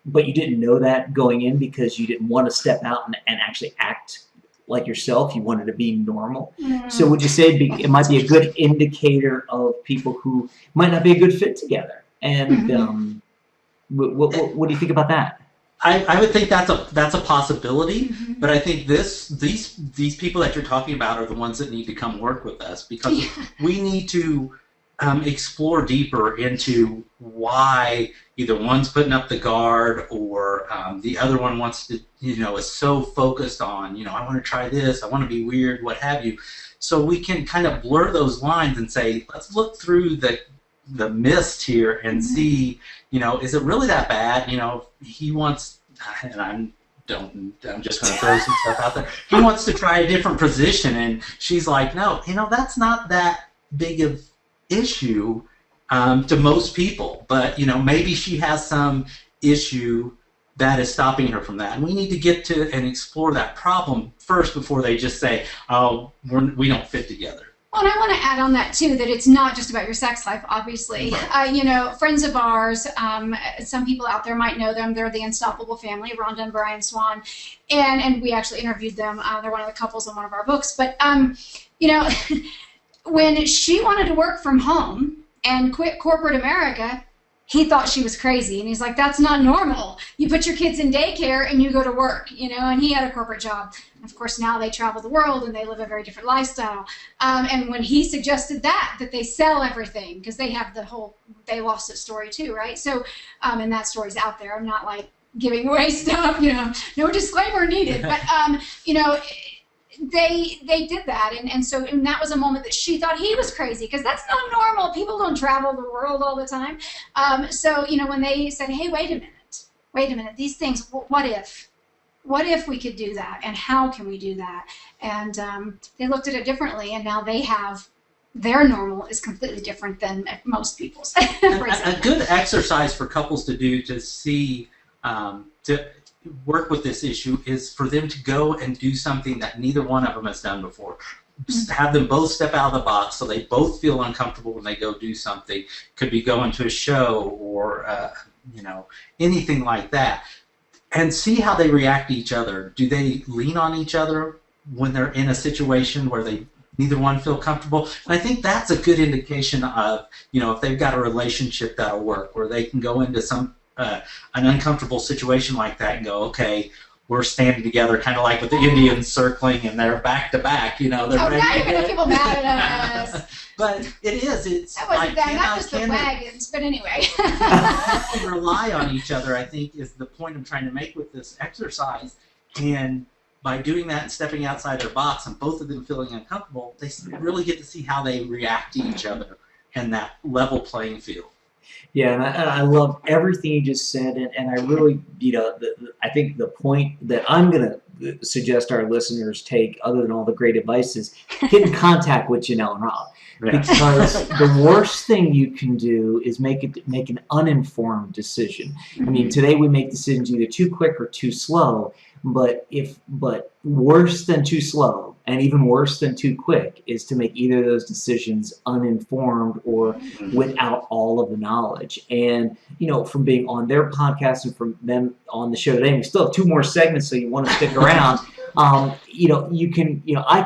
but you didn't know that going in because you didn't want to step out and actually act like yourself. You wanted to be normal. So would you say it might be a good indicator of people who might not be a good fit together? And what do you think about that? I would think that's a possibility, but I think these people that you're talking about are the ones that need to come work with us, because we need to explore deeper into why either one's putting up the guard or the other one wants to, is so focused on, I want to try this, I want to be weird, what have you. So we can kind of blur those lines and say, let's look through the mist here and see, is it really that bad? He wants, and I'm just going to throw some stuff out there. He wants to try a different position, and she's like, no, that's not that big of issue to most people, but maybe she has some issue that is stopping her from that, and we need to get to and explore that problem first before they just say, oh, we don't fit together. Well, and I want to add on that too, that it's not just about your sex life, obviously. Friends of ours, some people out there might know them. They're the Unstoppable Family, Rhonda and Brian Swan, and we actually interviewed them. They're one of the couples in one of our books. But when she wanted to work from home and quit corporate America, he thought she was crazy, and he's like, that's not normal. You put your kids in daycare and you go to work, and he had a corporate job. Of course, now they travel the world and they live a very different lifestyle. And when he suggested that they sell everything, because they have they lost it story too, right? So, and that story's out there. I'm not like giving away stuff, no disclaimer needed. But, they did that, and that was a moment that she thought he was crazy, because that's not normal. People don't travel the world all the time. So when they said, hey, wait a minute, these things, what if we could do that, and how can we do that? And they looked at it differently, and now they have their normal is completely different than most people's. A good exercise for couples to do to see to work with this issue is for them to go and do something that neither one of them has done before. Have them both step out of the box so they both feel uncomfortable when they go do something. Could be going to a show or anything like that, and see how they react to each other. Do they lean on each other when they're in a situation where neither one feel comfortable? And I think that's a good indication of if they've got a relationship that'll work, where they can go into an uncomfortable situation like that and go, okay, we're standing together, kind of like with the Indians circling, and they're back to back. They're now you're gonna have people mad at us. But it is. It's that wasn't that. That was the wagons. But anyway, rely on each other, I think, is the point I'm trying to make with this exercise. And by doing that and stepping outside their box, and both of them feeling uncomfortable, they really get to see how they react to each other and that level playing field. Yeah, and I love everything you just said, and I really, I think the point that I'm going to suggest our listeners take, other than all the great advice, is get in contact with Janelle and Rob. Because the worst thing you can do is make an uninformed decision. I mean, today we make decisions either too quick or too slow, but worse than too slow, and even worse than too quick, is to make either of those decisions uninformed or without all of the knowledge. And from being on their podcast and from them on the show today, we still have 2 more segments, so you want to stick around. I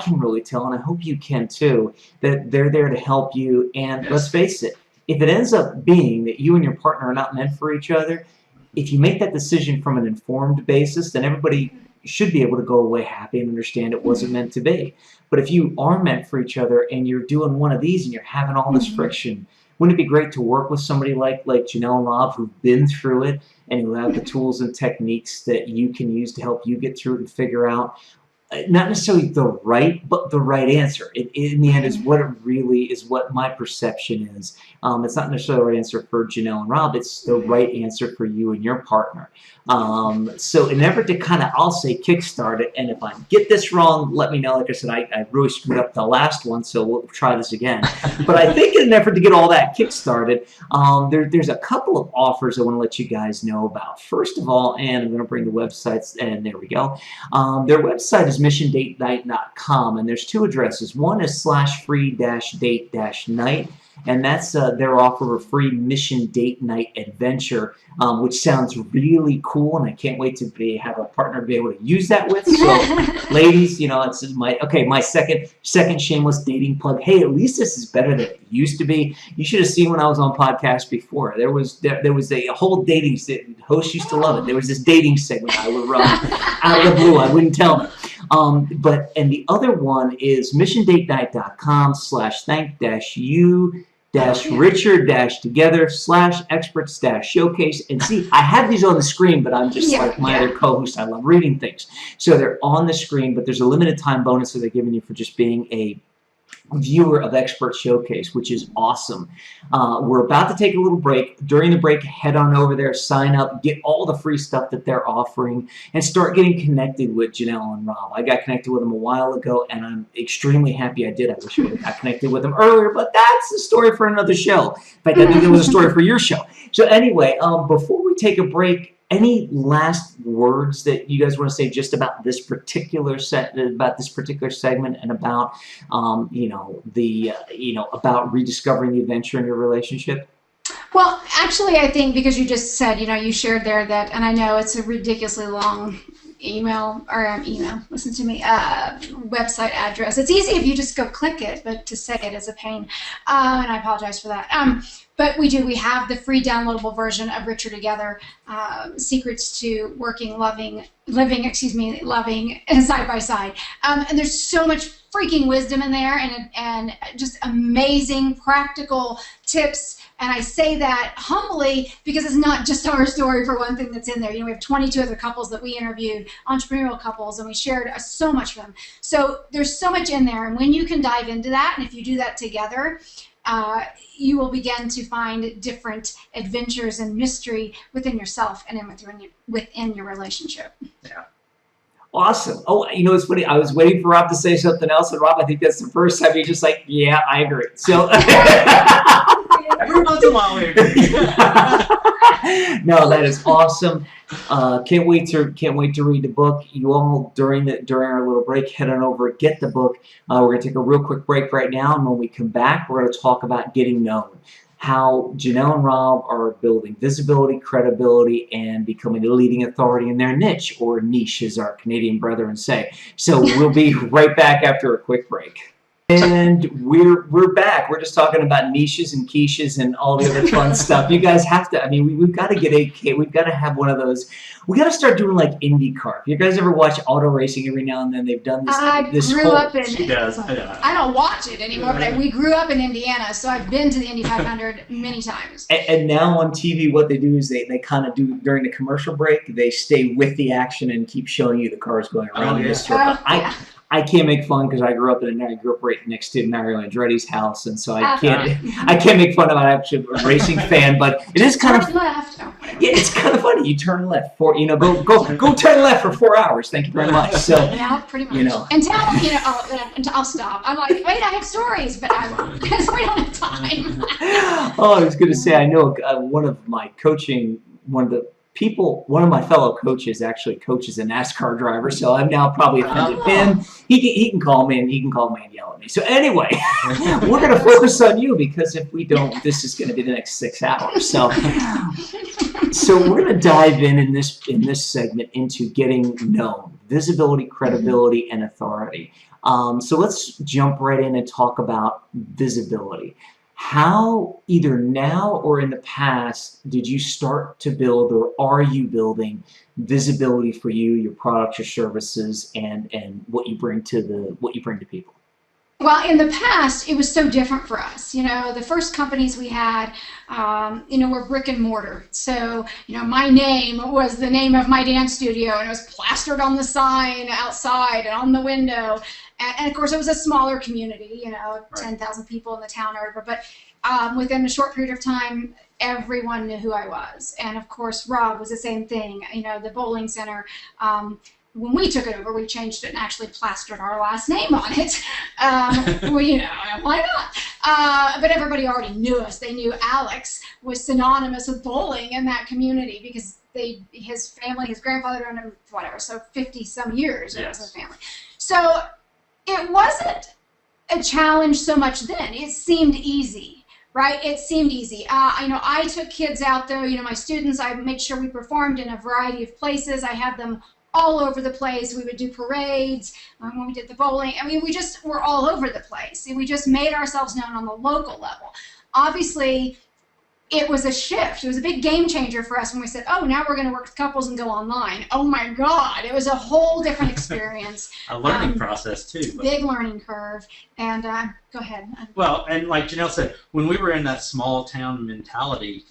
can really tell, and I hope you can too, that they're there to help you. And let's face it, if it ends up being that you and your partner are not meant for each other, if you make that decision from an informed basis, then everybody should be able to go away happy and understand it wasn't meant to be. But if you are meant for each other and you're doing one of these and you're having all this friction, wouldn't it be great to work with somebody like Janelle and Rob, who've been through it and who have the tools and techniques that you can use to help you get through it and figure out not necessarily the right, but the right answer. In the end, is what it really is. What my perception is. It's not necessarily the right answer for Janelle and Rob. It's the right answer for you and your partner. So in an effort to kind of, I'll say, kickstart it. And if I get this wrong, let me know. Like I said, I really screwed up the last one, so we'll try this again. But I think in an effort to get all that kickstarted, there's a couple of offers I want to let you guys know about. First of all, and I'm going to bring the websites, and there we go. Their website is missiondatenight.com, and there's two addresses. One is /free-date-night, and that's their offer of a free mission date night adventure, which sounds really cool, and I can't wait to have a partner to be able to use that with. So, ladies, you know, it's my second shameless dating plug. Hey, at least this is better than it used to be. You should have seen when I was on podcasts before. There was a whole dating. Hosts used to love it. There was this dating segment I would run out of the blue. I wouldn't tell them. And the other one is missiondatenight.com/thank-you-richard-together/experts-showcase. And see, I have these on the screen, but I'm just like my other co-host. I love reading things. So they're on the screen, but there's a limited time bonus that they're giving you for just being a viewer of Expert Showcase, which is awesome. We're about to take a little break. During the break, head on over there, sign up, get all the free stuff that they're offering, and start getting connected with Janelle and Rob. I got connected with them a while ago, and I'm extremely happy I did. I wish I would have got connected with them earlier, but that's the story for another show. In fact, I think it was a story for your show. So anyway, before we take a break, any last words that you guys want to say just about this particular segment and about about rediscovering the adventure in your relationship? Well, actually, I think because you just said, you shared there that, and I know it's a ridiculously long listen to me, website address. It's easy if you just go click it, but to say it is a pain, and I apologize for that. But we have the free downloadable version of Richer Together, Secrets to Working, Living side by side. And there's so much freaking wisdom in there, and just amazing practical tips. And I say that humbly because it's not just our story, for one thing, that's in there. We have 22 other couples that we interviewed, entrepreneurial couples, and we shared so much for them. So there's so much in there, and when you can dive into that, and if you do that together, you will begin to find different adventures and mystery within yourself and within your relationship. Yeah. Awesome. Oh, it's funny. I was waiting for Rob to say something else, and Rob, I think that's the first time you're just like, yeah, I agree. So every once in a while we agree. No, that is awesome. Can't wait to read the book. You all during our little break, head on over, get the book. We're gonna take a real quick break right now, and when we come back, we're gonna talk about getting known. How Janelle and Rob are building visibility, credibility, and becoming a leading authority in their niche, or niche as our Canadian brethren say. So we'll be right back after a quick break. And we're back. We're just talking about niches and quiches and all the other fun stuff. You guys have to. I mean, we've got to get we've got to have one of those. We got to start doing like IndyCar. If you guys ever watch auto racing, every now and then they've done this. I grew up in. She does. I don't watch it anymore, but we grew up in Indiana, so I've been to the Indy 500 many times. And now on TV, what they do is they kind of do during the commercial break. They stay with the action and keep showing you the cars going around in the circle. I can't make fun because I grew up right next to Mario Andretti's house, and so I can't make fun of. I'm actually a racing fan, but it is kind of left. Yeah, it's kind of funny. You turn left for go turn left for 4 hours. Thank you very much. So yeah, pretty much. Until I'll stop. I'm like, wait, I have stories, but I won't because we don't have time. Oh, I was going to say, I know one of my fellow coaches actually coaches a NASCAR driver, so I'm now probably offended him. He can call me and yell at me. So anyway, we're going to focus on you because if we don't, this is going to be the next 6 hours. So we're going to dive in this segment into getting known, visibility, credibility, and authority. So let's jump right in and talk about visibility. How, either now or in the past, did you start to build, or are you building visibility for you, your products, your services, and what you bring to people? Well, in the past, it was so different for us. The first companies we had, were brick and mortar. So, my name was the name of my dance studio, and it was plastered on the sign outside and on the window. And of course, it was a smaller community, 10,000 people in the town or whatever. But within a short period of time, everyone knew who I was. And of course, Rob was the same thing. The bowling center. When we took it over, we changed it and actually plastered our last name on it. Why not? But everybody already knew us. They knew Alex was synonymous with bowling in that community because his family, his grandfather owned him, whatever, so 50-some years it was a family. So it wasn't a challenge so much then. It seemed easy. Right? It seemed easy. I took kids out there, my students, I made sure we performed in a variety of places. I had them all over the place. We would do parades when we did the bowling. We just were all over the place. We just made ourselves known on the local level. Obviously, it was a shift. It was a big game changer for us when we said, oh, now we're going to work with couples and go online. Oh my God, it was a whole different experience. A learning process too. Big learning curve. And go ahead. Well, and like Janelle said, when we were in that small town mentality,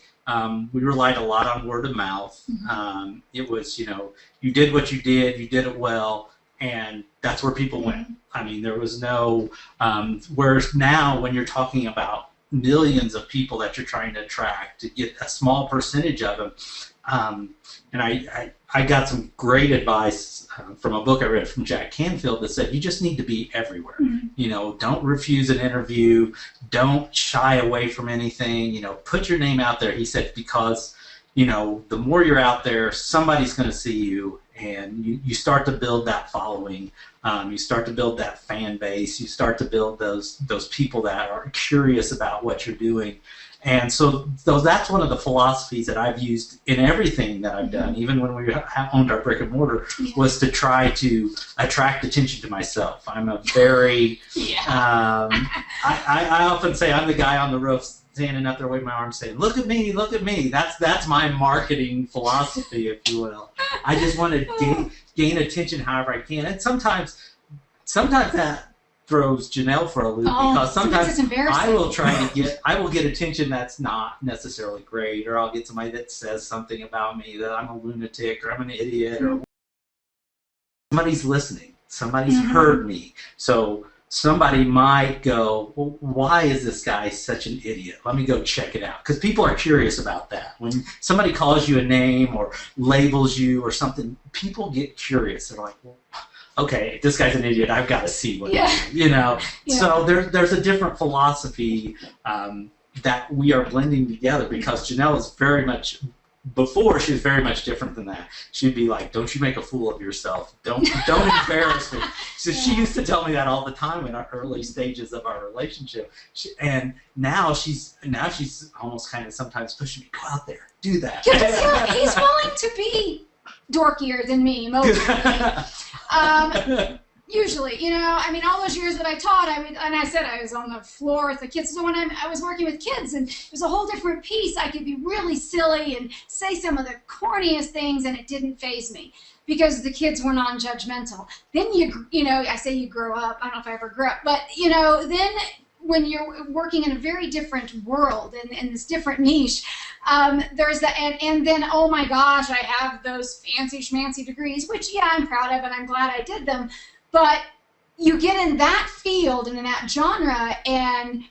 we relied a lot on word of mouth. Mm-hmm. It was, you did what you did it well, and that's where people went. There was no, whereas now when you're talking about millions of people that you're trying to attract, to get a small percentage of them, and I got some great advice from a book I read from Jack Canfield that said you just need to be everywhere. Mm-hmm. Don't refuse an interview, don't shy away from anything, put your name out there. He said, because the more you're out there, somebody's going to see you, and you start to build that following. You start to build that fan base. You start to build those people that are curious about what you're doing. And so that's one of the philosophies that I've used in everything that I've done, even when we owned our brick and mortar, was to try to attract attention to myself. I'm a very, I often say I'm the guy on the roof standing up there waving my arms saying, look at me, look at me. That's my marketing philosophy, if you will. I just want to gain attention however I can. And sometimes that throws Janelle for a loop, because sometimes I will get attention that's not necessarily great, or I'll get somebody that says something about me that I'm a lunatic or I'm an idiot, or somebody's listening, somebody's heard me. So somebody might go, well, why is this guy such an idiot? Let me go check it out. Because people are curious about that. When somebody calls you a name or labels you or something, people get curious. They're like, well, okay, if this guy's an idiot, I've got to see what So there's a different philosophy that we are blending together, because Janelle is very much, before she was very much different than that. She'd be like, don't you make a fool of yourself. Don't embarrass me. So she used to tell me that all the time in our early stages of our relationship. And now she's almost kind of sometimes pushing me, go out there, do that. Yeah, he's willing to be dorkier than me, mostly. Usually, all those years that I taught, and I said I was on the floor with the kids. So when I was working with kids, and it was a whole different piece. I could be really silly and say some of the corniest things, and it didn't faze me because the kids were non-judgmental. Then I say you grow up. I don't know if I ever grew up, but then when you're working in a very different world and in this different niche, there's that, and then, oh my gosh, I have those fancy schmancy degrees, which, I'm proud of, and I'm glad I did them, but you get in that field and in that genre, and,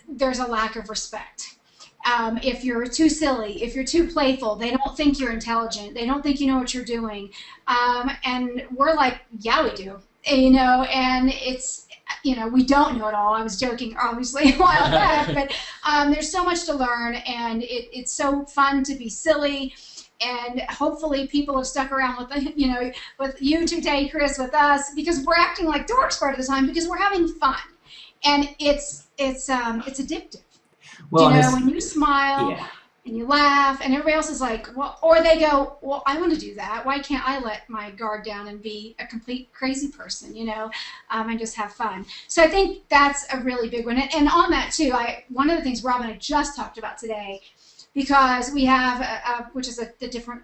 there's a lack of respect. If you're too silly, if you're too playful, they don't think you're intelligent, they don't think you know what you're doing, and we're like, yeah, we do, and it's, we don't know it all. I was joking, obviously, a while back, but there's so much to learn, and it's so fun to be silly, and hopefully people have stuck around with you today, Chris, with us, because we're acting like dorks part of the time, because we're having fun, and it's addictive. Well, when you smile and you laugh, and everybody else is like, well, or they go, well, I want to do that. Why can't I let my guard down and be a complete crazy person, and just have fun? So I think that's a really big one. And on that, too, one of the things Rob and I just talked about today because we have, which is a different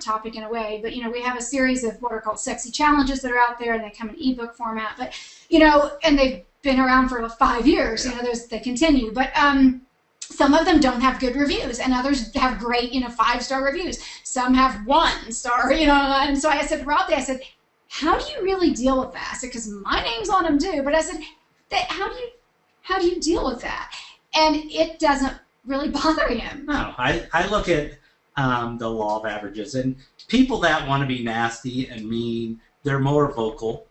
topic in a way, but we have a series of what are called sexy challenges that are out there, and they come in ebook format. But and they've been around for 5 years. They continue, but some of them don't have good reviews, and others have great 5-star reviews. Some have 1 star, And so I said to Rob, I said, how do you really deal with that? I said, because my name's on them too. But I said, how do you deal with that? And it doesn't really bother him. No, I look at the law of averages, and people that want to be nasty and mean, they're more vocal.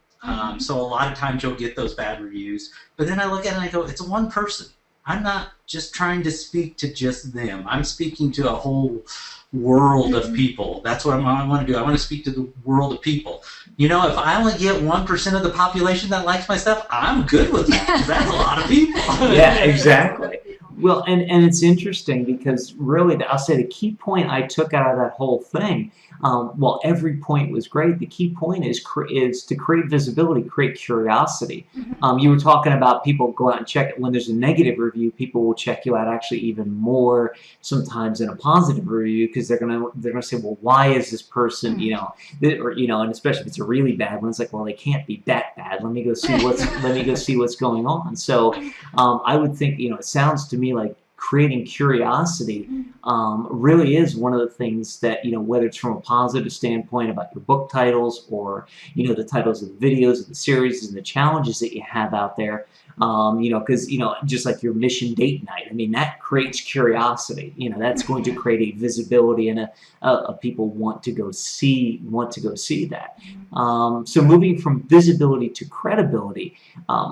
So a lot of times you'll get those bad reviews. But then I look at it and I go, it's one person. I'm not just trying to speak to just them. I'm speaking to a whole world of people. That's what I want to do. I want to speak to the world of people. If I only get 1% of the population that likes my stuff, I'm good with that, 'cause that's a lot of people. Yeah, exactly. Well, and it's interesting because really, I'll say the key point I took out of that whole thing, while every point was great, the key point is to create visibility, create curiosity. You were talking about people go out and check it. When there's a negative review, people will check you out actually even more sometimes than a positive review, because they're gonna say, well, why is this person, and especially if it's a really bad one, it's like, well, they can't be that bad. Let me go see what's going on. So I would think, it sounds to me like creating curiosity really is one of the things that, whether it's from a positive standpoint about your book titles, or, the titles of the videos of the series and the challenges that you have out there, because, just like your mission date night, I mean, that creates curiosity. That's going to create a visibility, and a people want to go see that. So moving from visibility to credibility,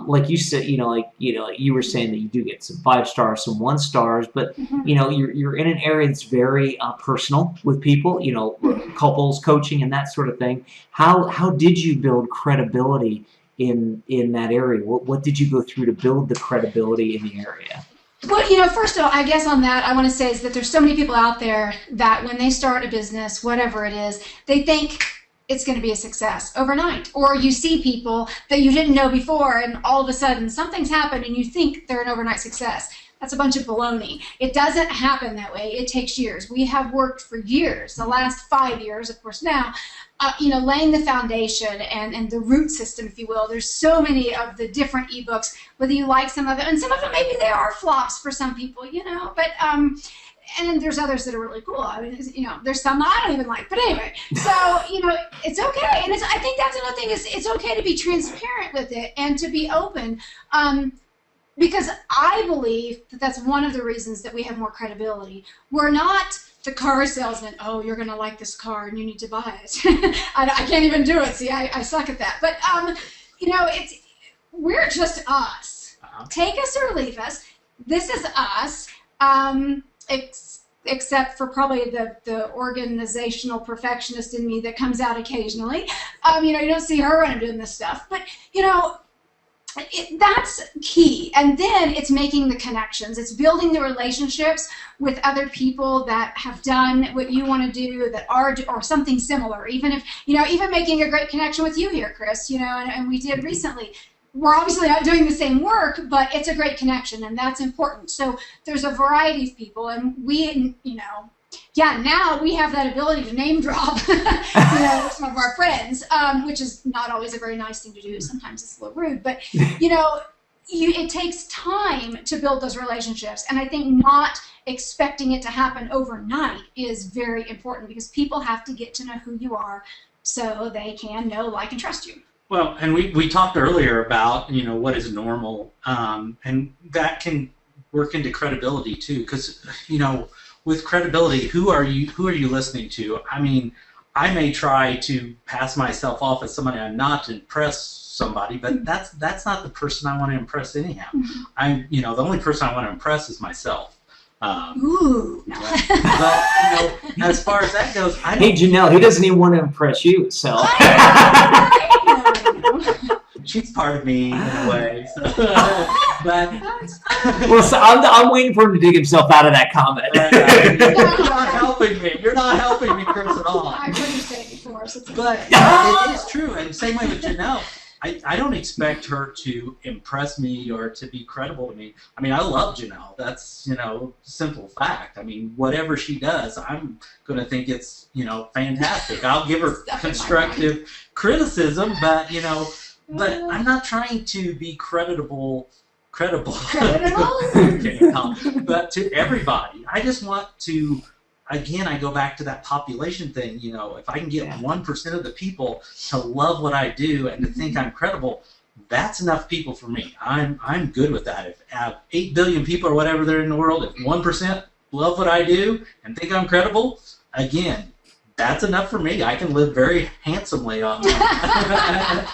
like you said, you were saying that you do get some 5 stars, some 1 stars, but you're in an area that's very personal with people, couples coaching and that sort of thing. How did you build credibility in that area? What did you go through to build the credibility in the area? Well, first of all, I guess on that, I want to say is that there's so many people out there that when they start a business, whatever it is, they think it's going to be a success overnight. Or you see people that you didn't know before, and all of a sudden something's happened and you think they're an overnight success. That's a bunch of baloney. It doesn't happen that way. It takes years. We have worked for years, the last 5 years, of course, now, laying the foundation and the root system, if you will. There's so many of the different ebooks, whether you like some of them, and some of them maybe they are flops for some people, but and there's others that are really cool. I mean, there's some I don't even like, but anyway. So it's okay, and I think that's another thing is it's okay to be transparent with it and to be open. Because I believe that that's one of the reasons that we have more credibility. We're not the car salesman, oh, you're going to like this car and you need to buy it. I can't even do it. See, I suck at that. But, we're just us. Take us or leave us. This is us, except for probably the organizational perfectionist in me that comes out occasionally. You don't see her when I'm doing this stuff. But, that's key. And then it's making the connections. It's building the relationships with other people that have done what you want to do, that are or something similar. Even if even making a great connection with you here, Chris. And we did recently. We're obviously not doing the same work, but it's a great connection, and that's important. So there's a variety of people, and we, now we have that ability to name drop, some of our friends, which is not always a very nice thing to do. Sometimes it's a little rude, but it takes time to build those relationships, and I think not expecting it to happen overnight is very important, because people have to get to know who you are so they can know, like, and trust you. Well, and we talked earlier about what is normal, and that can work into credibility too, because with credibility, who are you listening to? I mean, I may try to pass myself off as somebody I'm not to impress somebody, but that's not the person I want to impress anyhow. The only person I want to impress is myself. Ooh. But as far as that goes, hey, Janelle, he doesn't even want to impress you, so. She's part of me in a way. So. But well, so I'm waiting for him to dig himself out of that comment. You're not helping me. You're not helping me, Chris, at all. I couldn't say it before. So but it is true, and same way with Janelle. I don't expect her to impress me or to be credible to me. I mean, I love Janelle. That's, simple fact. I mean, whatever she does, I'm going to think it's, fantastic. I'll give her constructive criticism, but, but I'm not trying to be credible, but to everybody. I just want to, again, I go back to that population thing. If I can get 1% of the people to love what I do and to think I'm credible, that's enough people for me. I'm good with that. If 8 billion people or whatever they're in the world, if 1% love what I do and think I'm credible, again, that's enough for me. I can live very handsomely on that.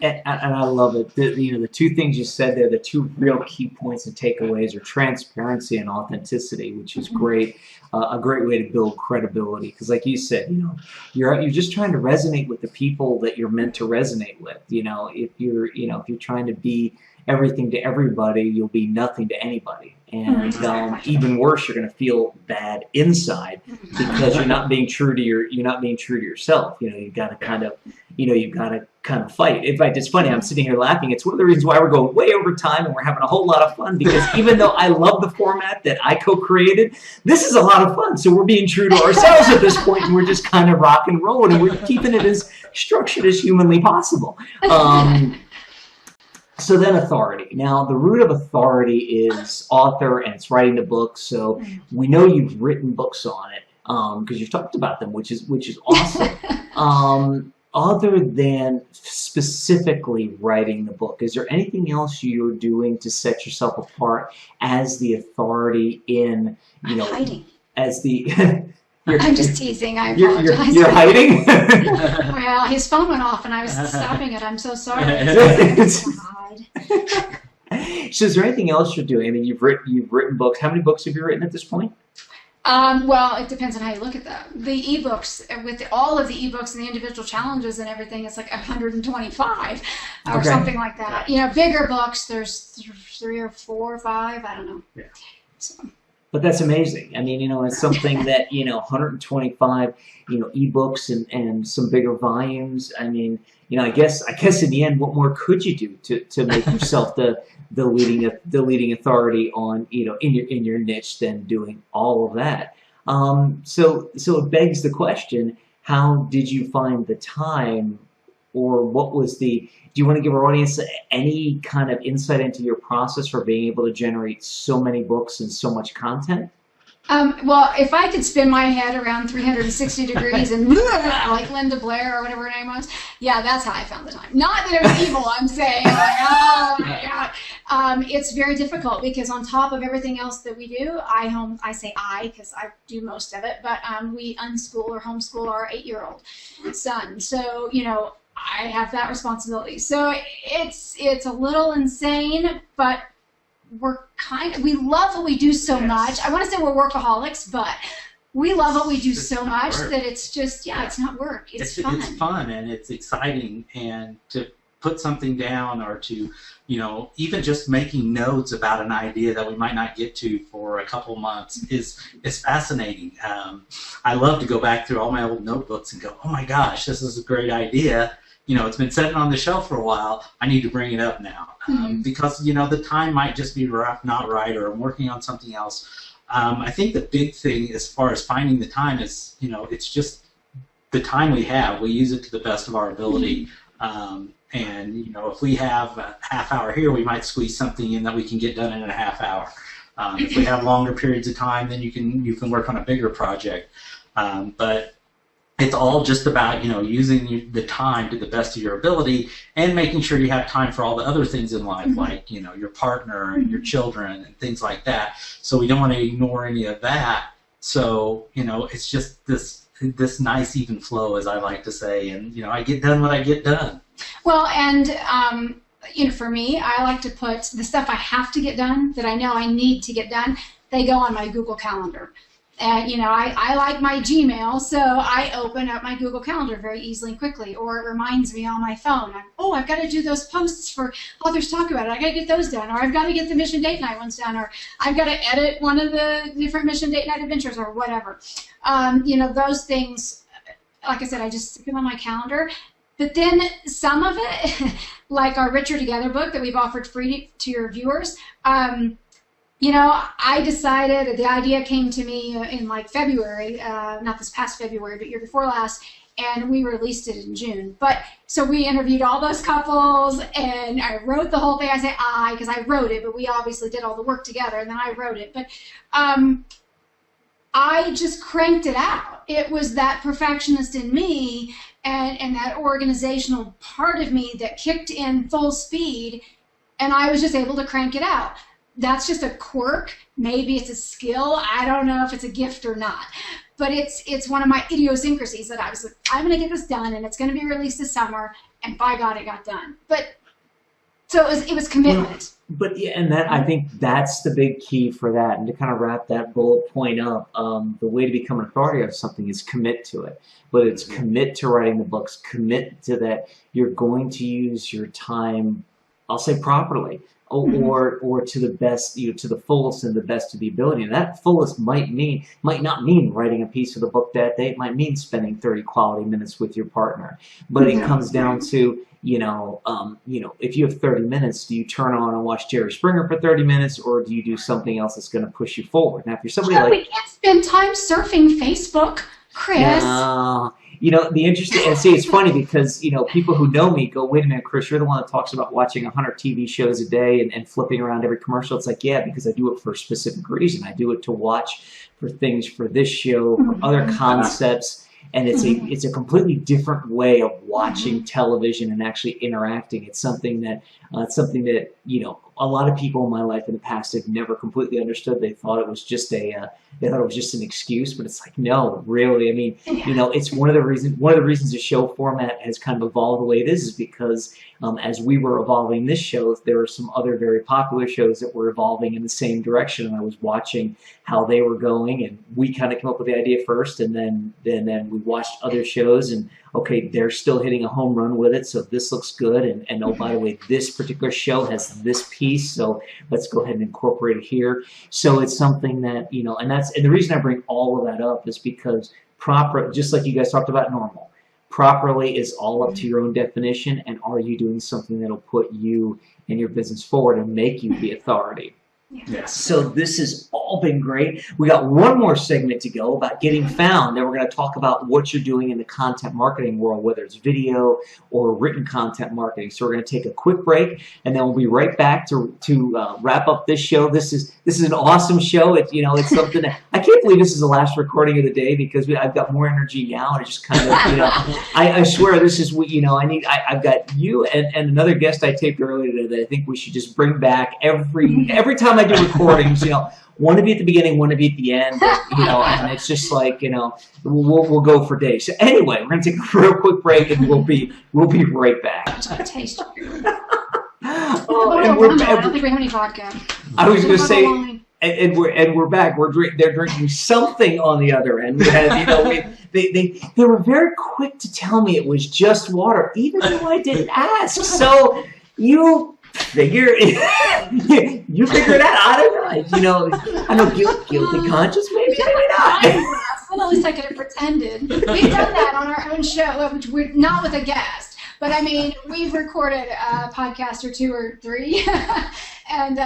And I love it. The two things you said there, the two real key points and takeaways are transparency and authenticity, which is great. A great way to build credibility, because like you said, you're just trying to resonate with the people that you're meant to resonate with. If you're trying to be everything to everybody, you'll be nothing to anybody. And even worse, you're going to feel bad inside because you're not being true to yourself. You've got to kind of fight. In fact, it's funny. I'm sitting here laughing. It's one of the reasons why we're going way over time and we're having a whole lot of fun, because even though I love the format that I co-created, this is a lot of fun. So we're being true to ourselves at this point, and we're just kind of rock and rolling, and we're keeping it as structured as humanly possible. So then authority. Now, the root of authority is author, and it's writing the book. So we know you've written books on it because you've talked about them, which is awesome. Other than specifically writing the book, is there anything else you're doing to set yourself apart as the authority in, hiding. As the... I'm just teasing. I apologize. You're hiding? Well, his phone went off and I was stopping it. I'm so sorry. So is there anything else you're doing? I mean, you've written books. How many books have you written at this point? Well, it depends on how you look at them. The ebooks, with all of the ebooks and the individual challenges and everything, it's like 125 or something like that. Bigger books, there's 3 or 4 or 5. I don't know. Yeah. So. But that's amazing. I mean, it's something that, 125, ebooks and some bigger volumes. I mean, I guess in the end, what more could you do to make yourself the leading authority on, in your niche than doing all of that? So it begs the question, how did you find the time, or what was do you want to give our audience any kind of insight into your process for being able to generate so many books and so much content? Well, if I could spin my head around 360 degrees and like Linda Blair or whatever her name was, that's how I found the time. Not that it was evil, I'm saying. Oh my God. It's very difficult because on top of everything else that we do, I say I because I do most of it, but we unschool or homeschool our 8-year-old son. So, I have that responsibility. So it's a little insane, but we love what we do so much. I want to say we're workaholics, but we love what we do so much that it's just, it's not work. It's fun. It's fun and it's exciting, and to put something down or to, even just making notes about an idea that we might not get to for a couple months is fascinating. I love to go back through all my old notebooks and go, oh my gosh, this is a great idea. It's been sitting on the shelf for a while. I need to bring it up now because, the time might just be not right, or I'm working on something else. I think the big thing as far as finding the time is, it's just the time we have. We use it to the best of our ability. And, if we have a half hour here, we might squeeze something in that we can get done in a half hour. If we have longer periods of time, then you can work on a bigger project. But it's all just about, using the time to the best of your ability and making sure you have time for all the other things in life, like, your partner and your children and things like that. So we don't want to ignore any of that. So, it's just this nice even flow, as I like to say, and, I get done what I get done. Well, and, for me, I like to put the stuff I have to get done that I know I need to get done, they go on my Google Calendar. And, I like my Gmail, so I open up my Google Calendar very easily and quickly, or it reminds me on my phone, I've got to do those posts for Authors Talk About It. I got to get those done, or I've got to get the Mission Date Night ones done, or I've got to edit one of the different Mission Date Night adventures, or whatever. Those things, like I said, I just stick them on my calendar. But then some of it, like our Richer Together book that we've offered free to your viewers, you know, I decided, the idea came to me in like February, not this past February, but year before last, and we released it in June. But so we interviewed all those couples, and I wrote the whole thing. I say I because I wrote it, but we obviously did all the work together, and then I wrote it. But I just cranked it out. It was that perfectionist in me and that organizational part of me that kicked in full speed, and I was just able to crank it out. That's just a quirk. Maybe it's a skill. I don't know if it's a gift or not. But it's one of my idiosyncrasies that I was like, I'm going to get this done, and it's going to be released this summer, and by God, it got done. But so it was commitment. But yeah, and that, I think that's the big key for that. And to kind of wrap that bullet point up, the way to become an authority of something is commit to it. Whether it's commit to writing the books, commit to that you're going to use your time, I'll say properly, or to the best, you know, to the fullest and the best of the ability. And that fullest might not mean writing a piece of the book that day. It might mean spending 30 quality minutes with your partner. But it comes down to, you know, if you have 30 minutes, do you turn on and watch Jerry Springer for 30 minutes, or do you do something else that's going to push you forward? Now, if you're somebody like, we can't spend time surfing Facebook, Chris. You know, the interesting, and see, it's funny because, you know, people who know me go, wait a minute, Chris, you're the one that talks about watching 100 TV shows a day and flipping around every commercial. It's like, yeah, because I do it for a specific reason. I do it to watch for things for this show, for other concepts, and it's a completely different way of watching television and actually interacting. It's something that you know, a lot of people in my life in the past have never completely understood. They thought it was just an excuse, but it's like, no, really. I mean, you know, it's one of the reasons the show format has kind of evolved the way it is because as we were evolving this show, there were some other very popular shows that were evolving in the same direction, and I was watching how they were going, and we kind of came up with the idea first, and then we watched other shows, and okay, they're still hitting a home run with it, so this looks good, and oh, by the way, this particular show has this piece, so let's go ahead and incorporate it here. So it's something that, you know, and the reason I bring all of that up is because just like you guys talked about normal, properly is all up to your own definition, and are you doing something that'll put you and your business forward and make you the authority? Yes. So this has all been great. We got one more segment to go about getting found. Then we're going to talk about what you're doing in the content marketing world, whether it's video or written content marketing. So we're going to take a quick break, and then we'll be right back to wrap up this show. This is an awesome show. It's something that I can't believe this is the last recording of the day because I've got more energy now. And I just kind of, you know, I swear this is what, you know, I've got you and another guest I taped earlier today that I think we should just bring back every time I do recordings, you know, one to be at the beginning, one to be at the end, you know, and it's just like, you know, we'll go for days. So anyway, we're gonna take a real quick break, and we'll be right back. I taste it. I don't think we have any vodka. I was gonna say, and we're back. They're drinking something on the other end. We had, you know, they were very quick to tell me it was just water, even though I didn't ask. So you figure it out. I don't know. You know, I know guilty conscience, maybe not. Well, at least I could have pretended. We've done that on our own show, which we're not with a guest. But I mean, we've recorded a podcast or two or three, and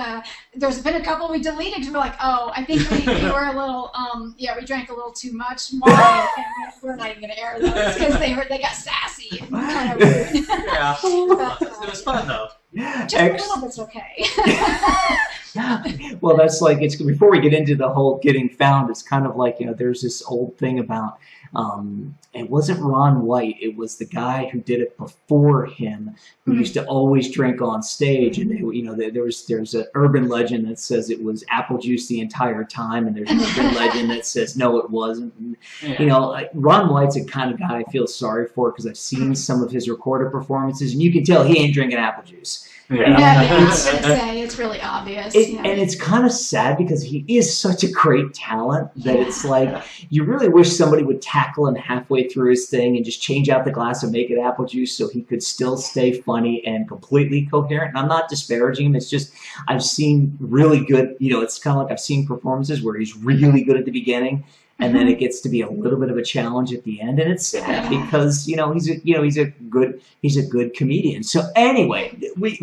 there's been a couple we deleted because we're like, oh, I think we were a little, we drank a little too much wine, and we're not even going to air those because they got sassy and kind of rude. Yeah, But, it was fun though. Just a little bit's okay. Well, that's like, it's before we get into the whole getting found, it's kind of like, you know, there's this old thing about, it wasn't Ron White, it was the guy who did it before him, who used to always drink on stage, and they, you know, there's an urban legend that says it was apple juice the entire time, and there's an urban legend that says no, it wasn't. And, you know, Ron White's the kind of guy I feel sorry for because I've seen some of his recorded performances, and you can tell he ain't drinking apple juice. I was going to say, it's really obvious. And it's kind of sad because he is such a great talent that it's like, you really wish somebody would tackle him halfway through his thing and just change out the glass and make it apple juice so he could still stay funny and completely coherent. And I'm not disparaging him. It's just, I've seen really good, you know, it's kind of like I've seen performances where he's really good at the beginning, and then it gets to be a little bit of a challenge at the end, and it's sad because he's a good comedian. So anyway, we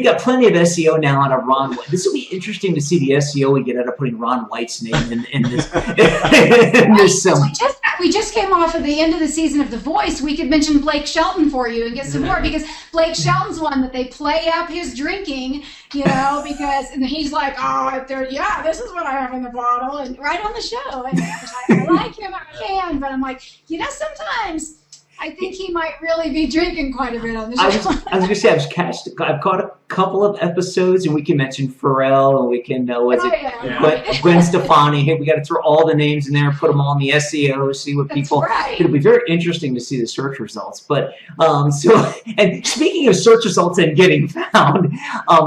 got plenty of SEO now out of Ron White. This will be interesting to see the SEO we get out of putting Ron White's name in this. We just came off of the end of the season of The Voice. We could mention Blake Shelton for you and get some more, because Blake Shelton's one that they play up his drinking, and he's like, oh, this is what I have in the bottle, and right on the show. And I like him, I can, but I'm like, sometimes I think he might really be drinking quite a bit on the show. I was going to say, I've caught a couple of episodes, and we can mention Pharrell, and we can, Gwen Stefani. Hey, we got to throw all the names in there and put them all in the SEO, see what people. Right. It'll be very interesting to see the search results. But and speaking of search results and getting found,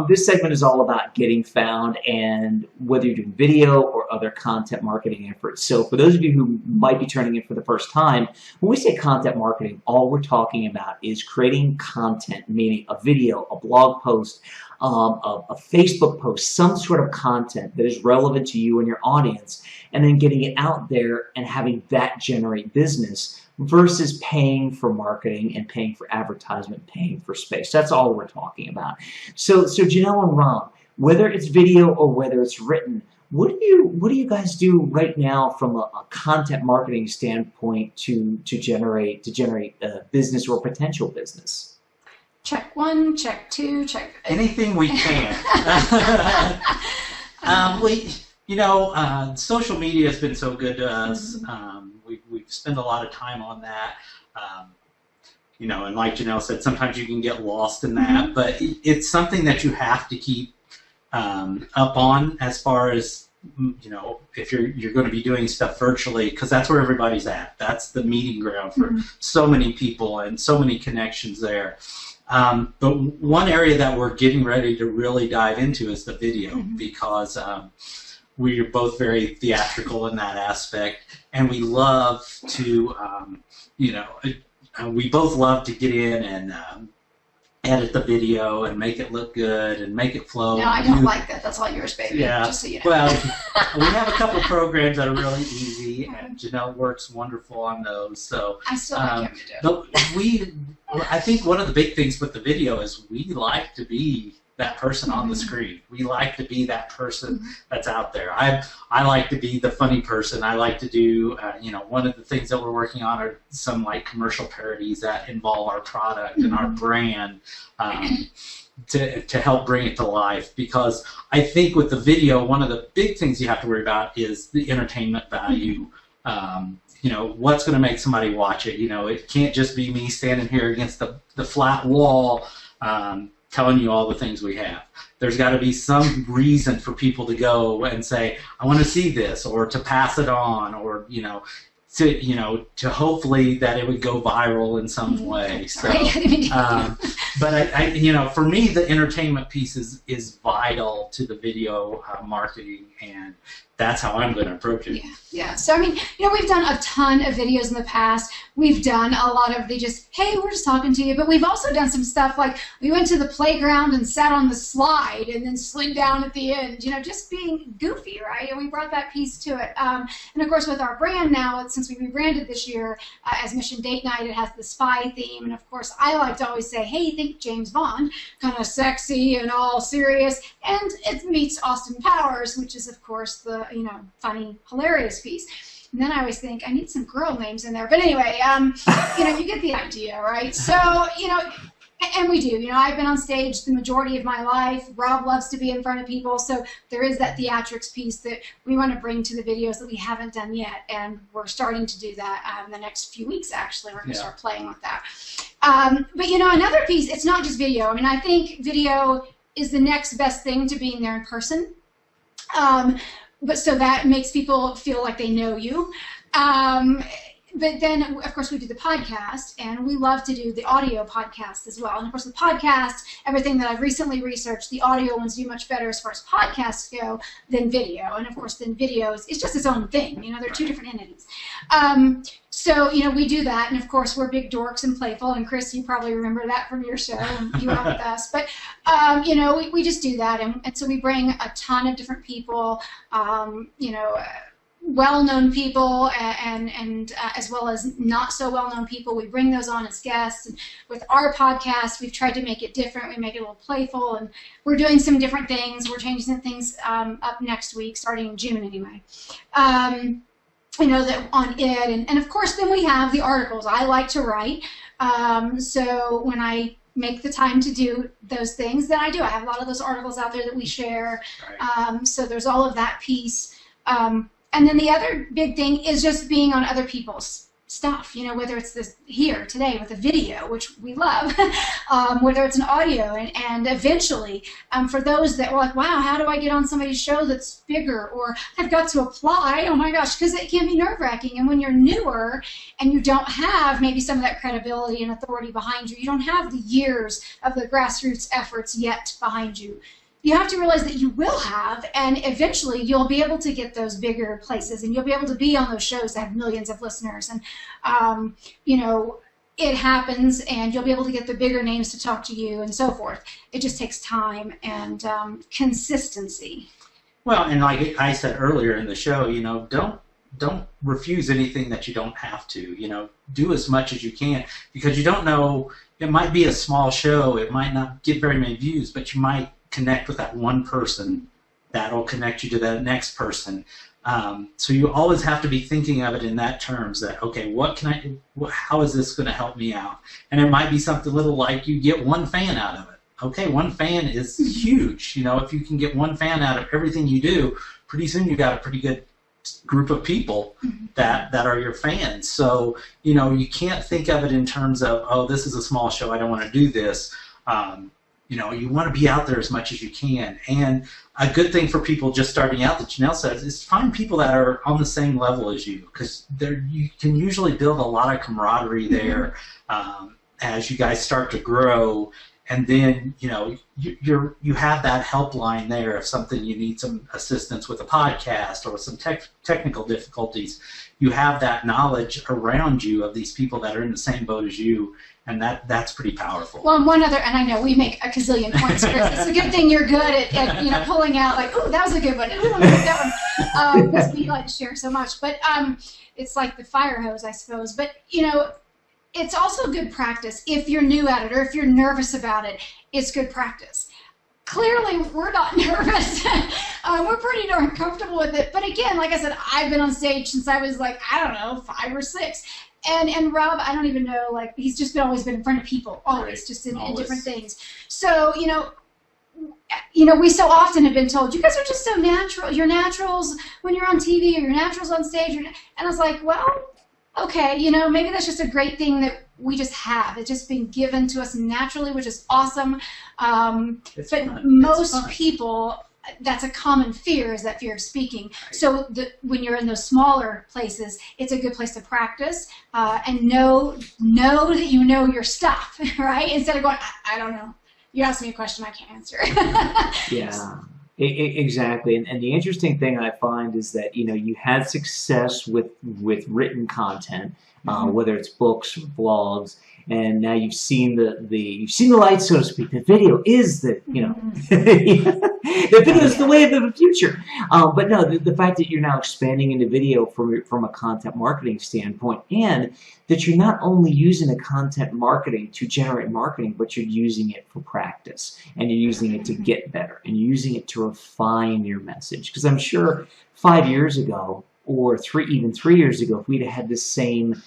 this segment is all about getting found, and whether you're doing video or other content marketing efforts. So for those of you who might be turning in for the first time, when we say content marketing, all we're talking about is creating content, meaning a video, a blog post, a Facebook post, some sort of content that is relevant to you and your audience, and then getting it out there and having that generate business versus paying for marketing and paying for advertisement, paying for space. That's all we're talking about. So Janelle and Rob, whether it's video or whether it's written, what do you guys do right now from a content marketing standpoint to generate a business or potential business? Check one, check two, check anything we can. Social media has been so good to us. We spend a lot of time on that. And like Janelle said, sometimes you can get lost in that, but it's something that you have to keep up on, as far as if you're going to be doing stuff virtually, because that's where everybody's at. That's the meeting ground for so many people and so many connections there. But one area that we're getting ready to really dive into is the video, because we are both very theatrical in that aspect, and we love to, we both love to get in and edit the video and make it look good and make it flow. No, I don't like that. That's all yours, baby. Yeah. Just so you know. Well, we have a couple programs that are really easy, and Janelle works wonderful on those. So I still like him to do. I think one of the big things with the video is we like to be that person on the screen. We like to be that person that's out there. I like to be the funny person. I like to do, one of the things that we're working on are some commercial parodies that involve our product and our brand to help bring it to life. Because I think with the video, one of the big things you have to worry about is the entertainment value. What's going to make somebody watch it? It can't just be me standing here against the flat wall telling you all the things we have. There's got to be some reason for people to go and say, I want to see this, or to pass it on, or to hopefully that it would go viral in some way. So, but for me, the entertainment piece is vital to the video marketing, and that's how I'm going to approach it. Yeah. So, we've done a ton of videos in the past. We've done a lot of hey, we're just talking to you. But we've also done some stuff like we went to the playground and sat on the slide and then slid down at the end, just being goofy, right? And we brought that piece to it. And of course, with our brand now, since we rebranded this year as Mission Date Night, it has the spy theme. And of course, I like to always say, hey, think James Bond, kind of sexy and all serious. And it meets Austin Powers, which is, of course, the funny, hilarious piece. And then I always think, I need some girl names in there. But anyway, you get the idea, right? So, and we do. I've been on stage the majority of my life. Rob loves to be in front of people. So there is that theatrics piece that we want to bring to the videos that we haven't done yet. And we're starting to do that in the next few weeks, actually. We're going to start playing with that. But, another piece, it's not just video. I think video is the next best thing to being there in person. But so that makes people feel like they know you. But then, of course, we do the podcast, and we love to do the audio podcast as well. And, of course, the podcast, everything that I've recently researched, the audio ones do much better as far as podcasts go than video. And, of course, then video is just its own thing. They're two different entities. So, we do that. And, of course, we're big dorks and playful. And, Chris, you probably remember that from your show. You were with us. But, we just do that. And so we bring a ton of different people, well-known people and as well as not so well-known people. We bring those on as guests. And with our podcast, we've tried to make it different. We make it a little playful, and we're doing some different things. We're changing some things up next week, starting in June anyway. You know, that on it, and of course then we have the articles. I like to write, so when I make the time to do those things, then I do. I have a lot of those articles out there that we share. Right. So there's all of that piece. And then the other big thing is just being on other people's stuff, you know, whether it's this here today with a video, which we love, whether it's an audio, and eventually for those that were like, wow, how do I get on somebody's show that's bigger, or I've got to apply, oh my gosh, because it can be nerve-wracking. And when you're newer and you don't have maybe some of that credibility and authority behind you, you don't have the years of the grassroots efforts yet behind you, you have to realize that you will have, and eventually you'll be able to get those bigger places, and you'll be able to be on those shows that have millions of listeners, and you know, it happens, and you'll be able to get the bigger names to talk to you and so forth. It just takes time and consistency. Well, and like I said earlier in the show, you know, don't refuse anything that you don't have to. You know, do as much as you can, because you don't know, it might be a small show, it might not get very many views, but you might connect with that one person that'll connect you to that next person. So you always have to be thinking of it in that terms, that, okay, what can I do? How is this going to help me out? And it might be something little like you get one fan out of it. Okay, one fan is huge. You know, if you can get one fan out of everything you do, pretty soon you got a pretty good group of people that are your fans. So, you know, you can't think of it in terms of, oh, this is a small show, I don't want to do this. You know, you want to be out there as much as you can. And a good thing for people just starting out, that Janelle says, is find people that are on the same level as you, because you can usually build a lot of camaraderie there as you guys start to grow. And then, you know, you have that helpline there if something, you need some assistance with a podcast or some technical difficulties. You have that knowledge around you of these people that are in the same boat as you, and that's pretty powerful. Well, and one other, and I know we make a gazillion points, Chris. It's a good thing you're good at you know, pulling out like, oh, that was a good one. Ooh, I like that one, because we like to share so much. But it's like the fire hose, I suppose. But you know, it's also good practice if you're new at it, or if you're nervous about it. It's good practice. Clearly, we're not nervous. We're pretty darn comfortable with it. But again, like I said, I've been on stage since I was like, I don't know, 5 or 6. And Rob, I don't even know, like, he's just always been in front of people, always, just in different things. So, you know, we so often have been told, you guys are just so natural. You're naturals when you're on TV, or you're naturals on stage. And I was like, well, okay, you know, maybe that's just a great thing that we just have. It's just been given to us naturally, which is awesome. But most people, that's a common fear, is that fear of speaking. Right. So when you're in those smaller places, it's a good place to practice and know that you know your stuff, right? Instead of going, I don't know. You asked me a question I can't answer. Yeah. Exactly, and the interesting thing I find is that, you know, you had success with written content, whether it's books or blogs, and now you've seen the light, so to speak. The video is the, you know, the video is the way of the future. But no, the fact that you're now expanding into video from a content marketing standpoint, and that you're not only using the content marketing to generate marketing, but you're using it for practice, and you're using it to get better, and you're using it to refine your message. Because I'm sure 5 years ago, or even 3 years ago, if we'd have had this same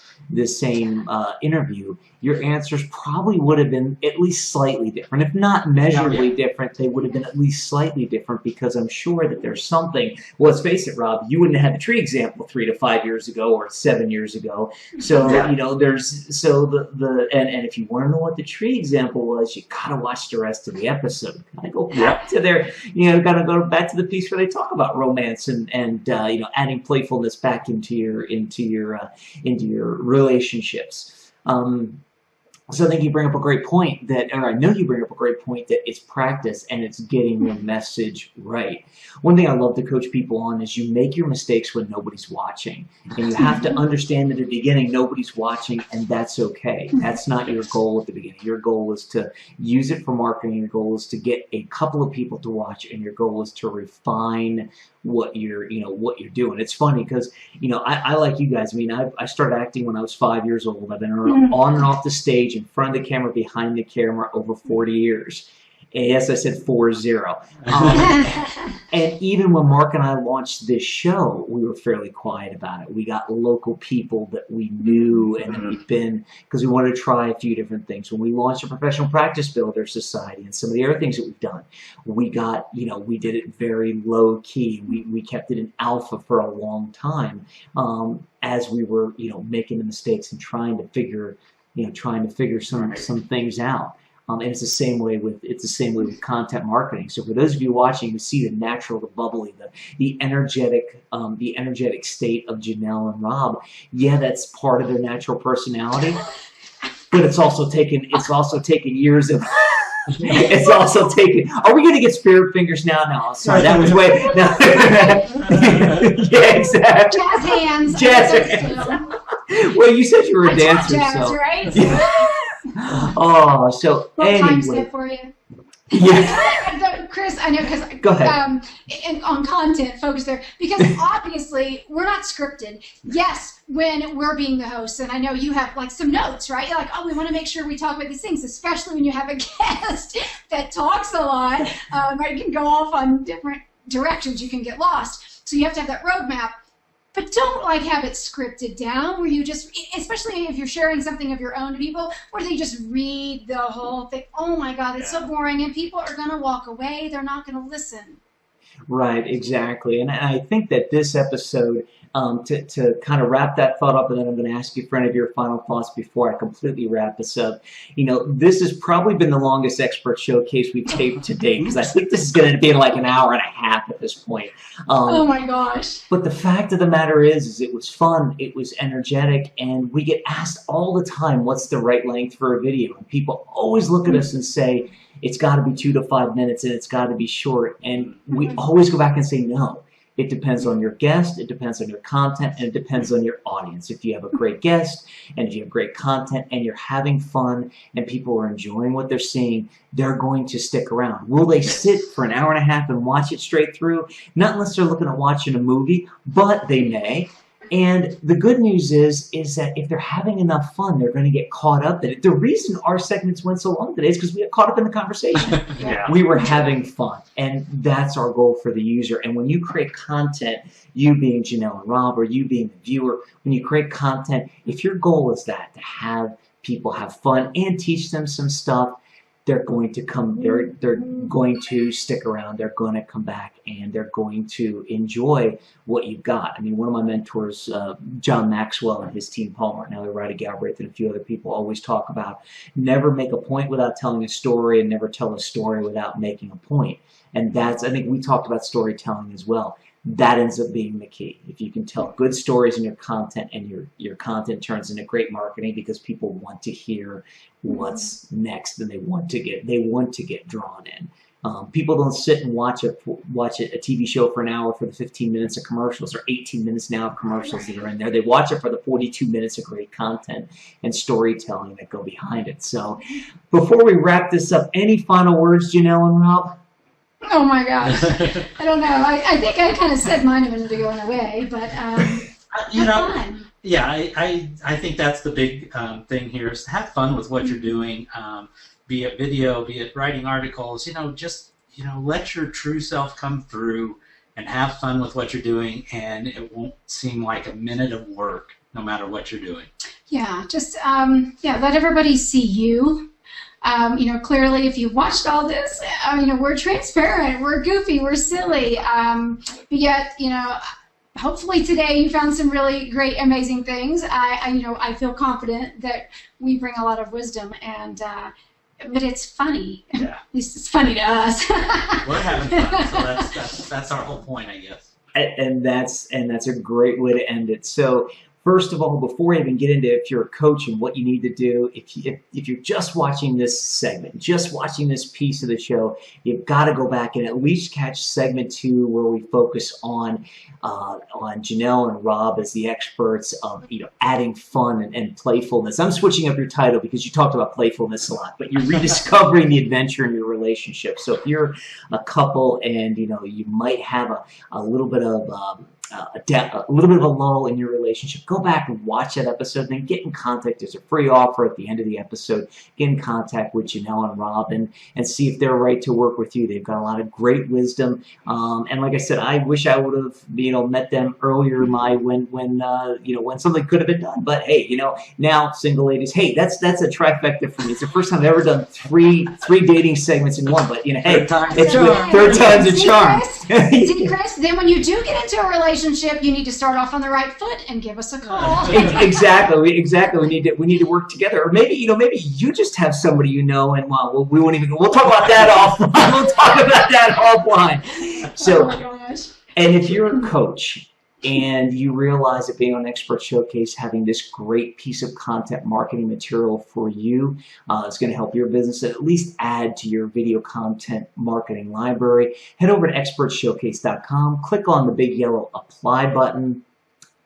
interview, your answers probably would have been at least slightly different. If not measurably different, they would have been at least slightly different, because I'm sure that there's something. Well, let's face it, Rob, you wouldn't have had the tree example 3 to 5 years ago, or 7 years ago. So you know, and if you want to know what the tree example was, you gotta watch the rest of the episode. Gotta go back to gotta go back to the piece where they talk about romance and you know, adding playfulness back into your relationships. So I think you bring up a great point or I know you bring up a great point, that it's practice and it's getting your message right. One thing I love to coach people on is you make your mistakes when nobody's watching. And you have to understand at the beginning nobody's watching, and that's okay. That's not your goal at the beginning. Your goal is to use it for marketing. Your goal is to get a couple of people to watch, and your goal is to refine what you're doing. It's funny because I like you guys. I mean, I started acting when I was 5 years old. I've been on and off the stage, in front of the camera, behind the camera, over 40 years. And yes, I said 40. And even when Mark and I launched this show, we were fairly quiet about it. We got local people that we knew and that we've been, because we wanted to try a few different things. When we launched a Professional Practice Builder Society and some of the other things that we've done, we got, we did it very low key. We kept it in alpha for a long time as we were, making the mistakes and trying to figure some things out. And it's the same way with content marketing. So for those of you watching, you see the natural, the bubbly, the energetic state of Janelle and Rob. Yeah, that's part of their natural personality, but it's also taken years of. It's also taken. Are we going to get spirit fingers now? No, I'm sorry, that was way. No. Yeah, exactly. Jazz hands. Jazz hands. Well, you said you were a dancer, jazz, so. Right? Oh, so time anyway. step for you. Yeah. Chris, I know because Go ahead. On content focus there, because obviously we're not scripted. Yes, when we're being the hosts, and I know you have like some notes, right? You're like, oh, we want to make sure we talk about these things, especially when you have a guest that talks a lot. Right? You can go off on different directions. You can get lost. So you have to have that roadmap. But don't like have it scripted down where you just, especially if you're sharing something of your own to people, where they just read the whole thing. Oh my God, it's so boring, and people are going to walk away. They're not going to listen. Right, exactly. And I think that this episode, to kind of wrap that thought up, and then I'm going to ask you for any of your final thoughts before I completely wrap this up. This has probably been the longest expert showcase we've taped to date, because I think this is going to be like an hour and a half at this point. Oh my gosh. But the fact of the matter is it was fun, it was energetic, and we get asked all the time, what's the right length for a video? And people always look at us and say, it's got to be 2 to 5 minutes, and it's got to be short. And we always go back and say, no. It depends on your guest, it depends on your content, and it depends on your audience. If you have a great guest, and if you have great content, and you're having fun, and people are enjoying what they're seeing, they're going to stick around. Will they sit for an hour and a half and watch it straight through? Not unless they're looking at watching a movie, but they may. And the good news is that if they're having enough fun, they're going to get caught up in it. The reason our segments went so long today is because we got caught up in the conversation. Yeah. We were having fun, and that's our goal for the user. And when you create content, you being Janelle and Rob, or you being the viewer, when you create content, if your goal is that, to have people have fun and teach them some stuff, they're going to come, they're going to stick around, they're going to come back, and they're going to enjoy what you've got. I mean, one of my mentors, John Maxwell, and his team, Palmer, now they're Ryder Galbraith and a few other people, always talk about never make a point without telling a story, and never tell a story without making a point. And that's, I think we talked about storytelling as well. That ends up being the key. If you can tell good stories in your content, and your content turns into great marketing, because people want to hear what's next, and they want to get drawn in. People don't sit and watch a TV show for an hour for the 15 minutes of commercials, or 18 minutes now of commercials that are in there. They watch it for the 42 minutes of great content and storytelling that go behind it. So before we wrap this up, any final words, Janelle and Rob? Oh my gosh. I don't know. I think I kind of said mine a minute ago in a way, but fun. Yeah, I think that's the big thing here, is have fun with what you're doing, be it video, be it writing articles, just let your true self come through and have fun with what you're doing, and it won't seem like a minute of work no matter what you're doing. Yeah, just let everybody see you. Clearly, if you've watched all this, we're transparent, we're goofy, we're silly, but yet, hopefully today you found some really great, amazing things. I feel confident that we bring a lot of wisdom, and but it's funny. Yeah. At least it's funny to us. We're having fun, so that's our whole point, I guess. And that's a great way to end it. So First of all, before I even get into if you're a coach and what you need to do, if you're just watching this segment, just watching this piece of the show, you've got to go back and at least catch segment 2 where we focus on Janelle and Rob as the experts of adding fun and playfulness. I'm switching up your title because you talked about playfulness a lot, but you're rediscovering the adventure in your relationship. So if you're a couple and you might have a little bit of a little bit of a lull in your relationship, go back and watch that episode, then get in contact. There's a free offer at the end of the episode. Get in contact with Janelle and Rob and see if they're right to work with you. They've got a lot of great wisdom, and like I said, I wish I would have met them earlier when something could have been done. But hey, now single ladies, hey, that's a trifecta for me. It's the first time I've ever done three dating segments in one. But hey, third time's a charm. See, Chris, then when you do get into a relationship, you need to start off on the right foot and give us a call. Exactly. We need to work together. Or maybe you just have somebody and we won't even. We'll talk about that offline. We'll talk about that offline. So, oh my gosh. And if you're a coach and you realize that being on Expert Showcase, having this great piece of content marketing material for you is going to help your business at least add to your video content marketing library, head over to expertshowcase.com, click on the big yellow apply button,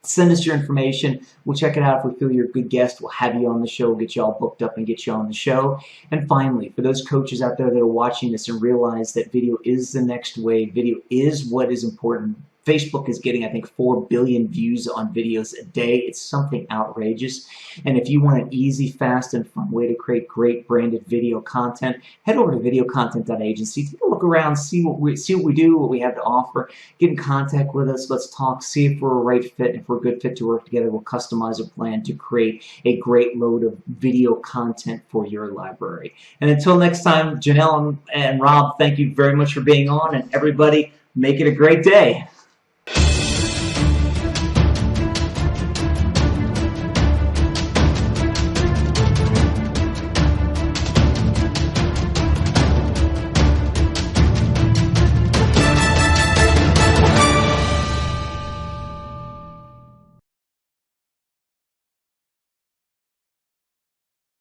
send us your information. We'll check it out. If we feel you're a good guest, we'll have you on the show, get you all booked up and get you on the show. And finally, for those coaches out there that are watching this and realize that video is the next wave, video is what is important. Facebook is getting, I think, 4 billion views on videos a day. It's something outrageous. And if you want an easy, fast, and fun way to create great branded video content, head over to VideoContent.Agency. Take a look around, see what we do, what we have to offer. Get in contact with us. Let's talk. See if we're a right fit. If we're a good fit to work together, we'll customize a plan to create a great load of video content for your library. And until next time, Janelle and Rob, thank you very much for being on. And everybody, make it a great day.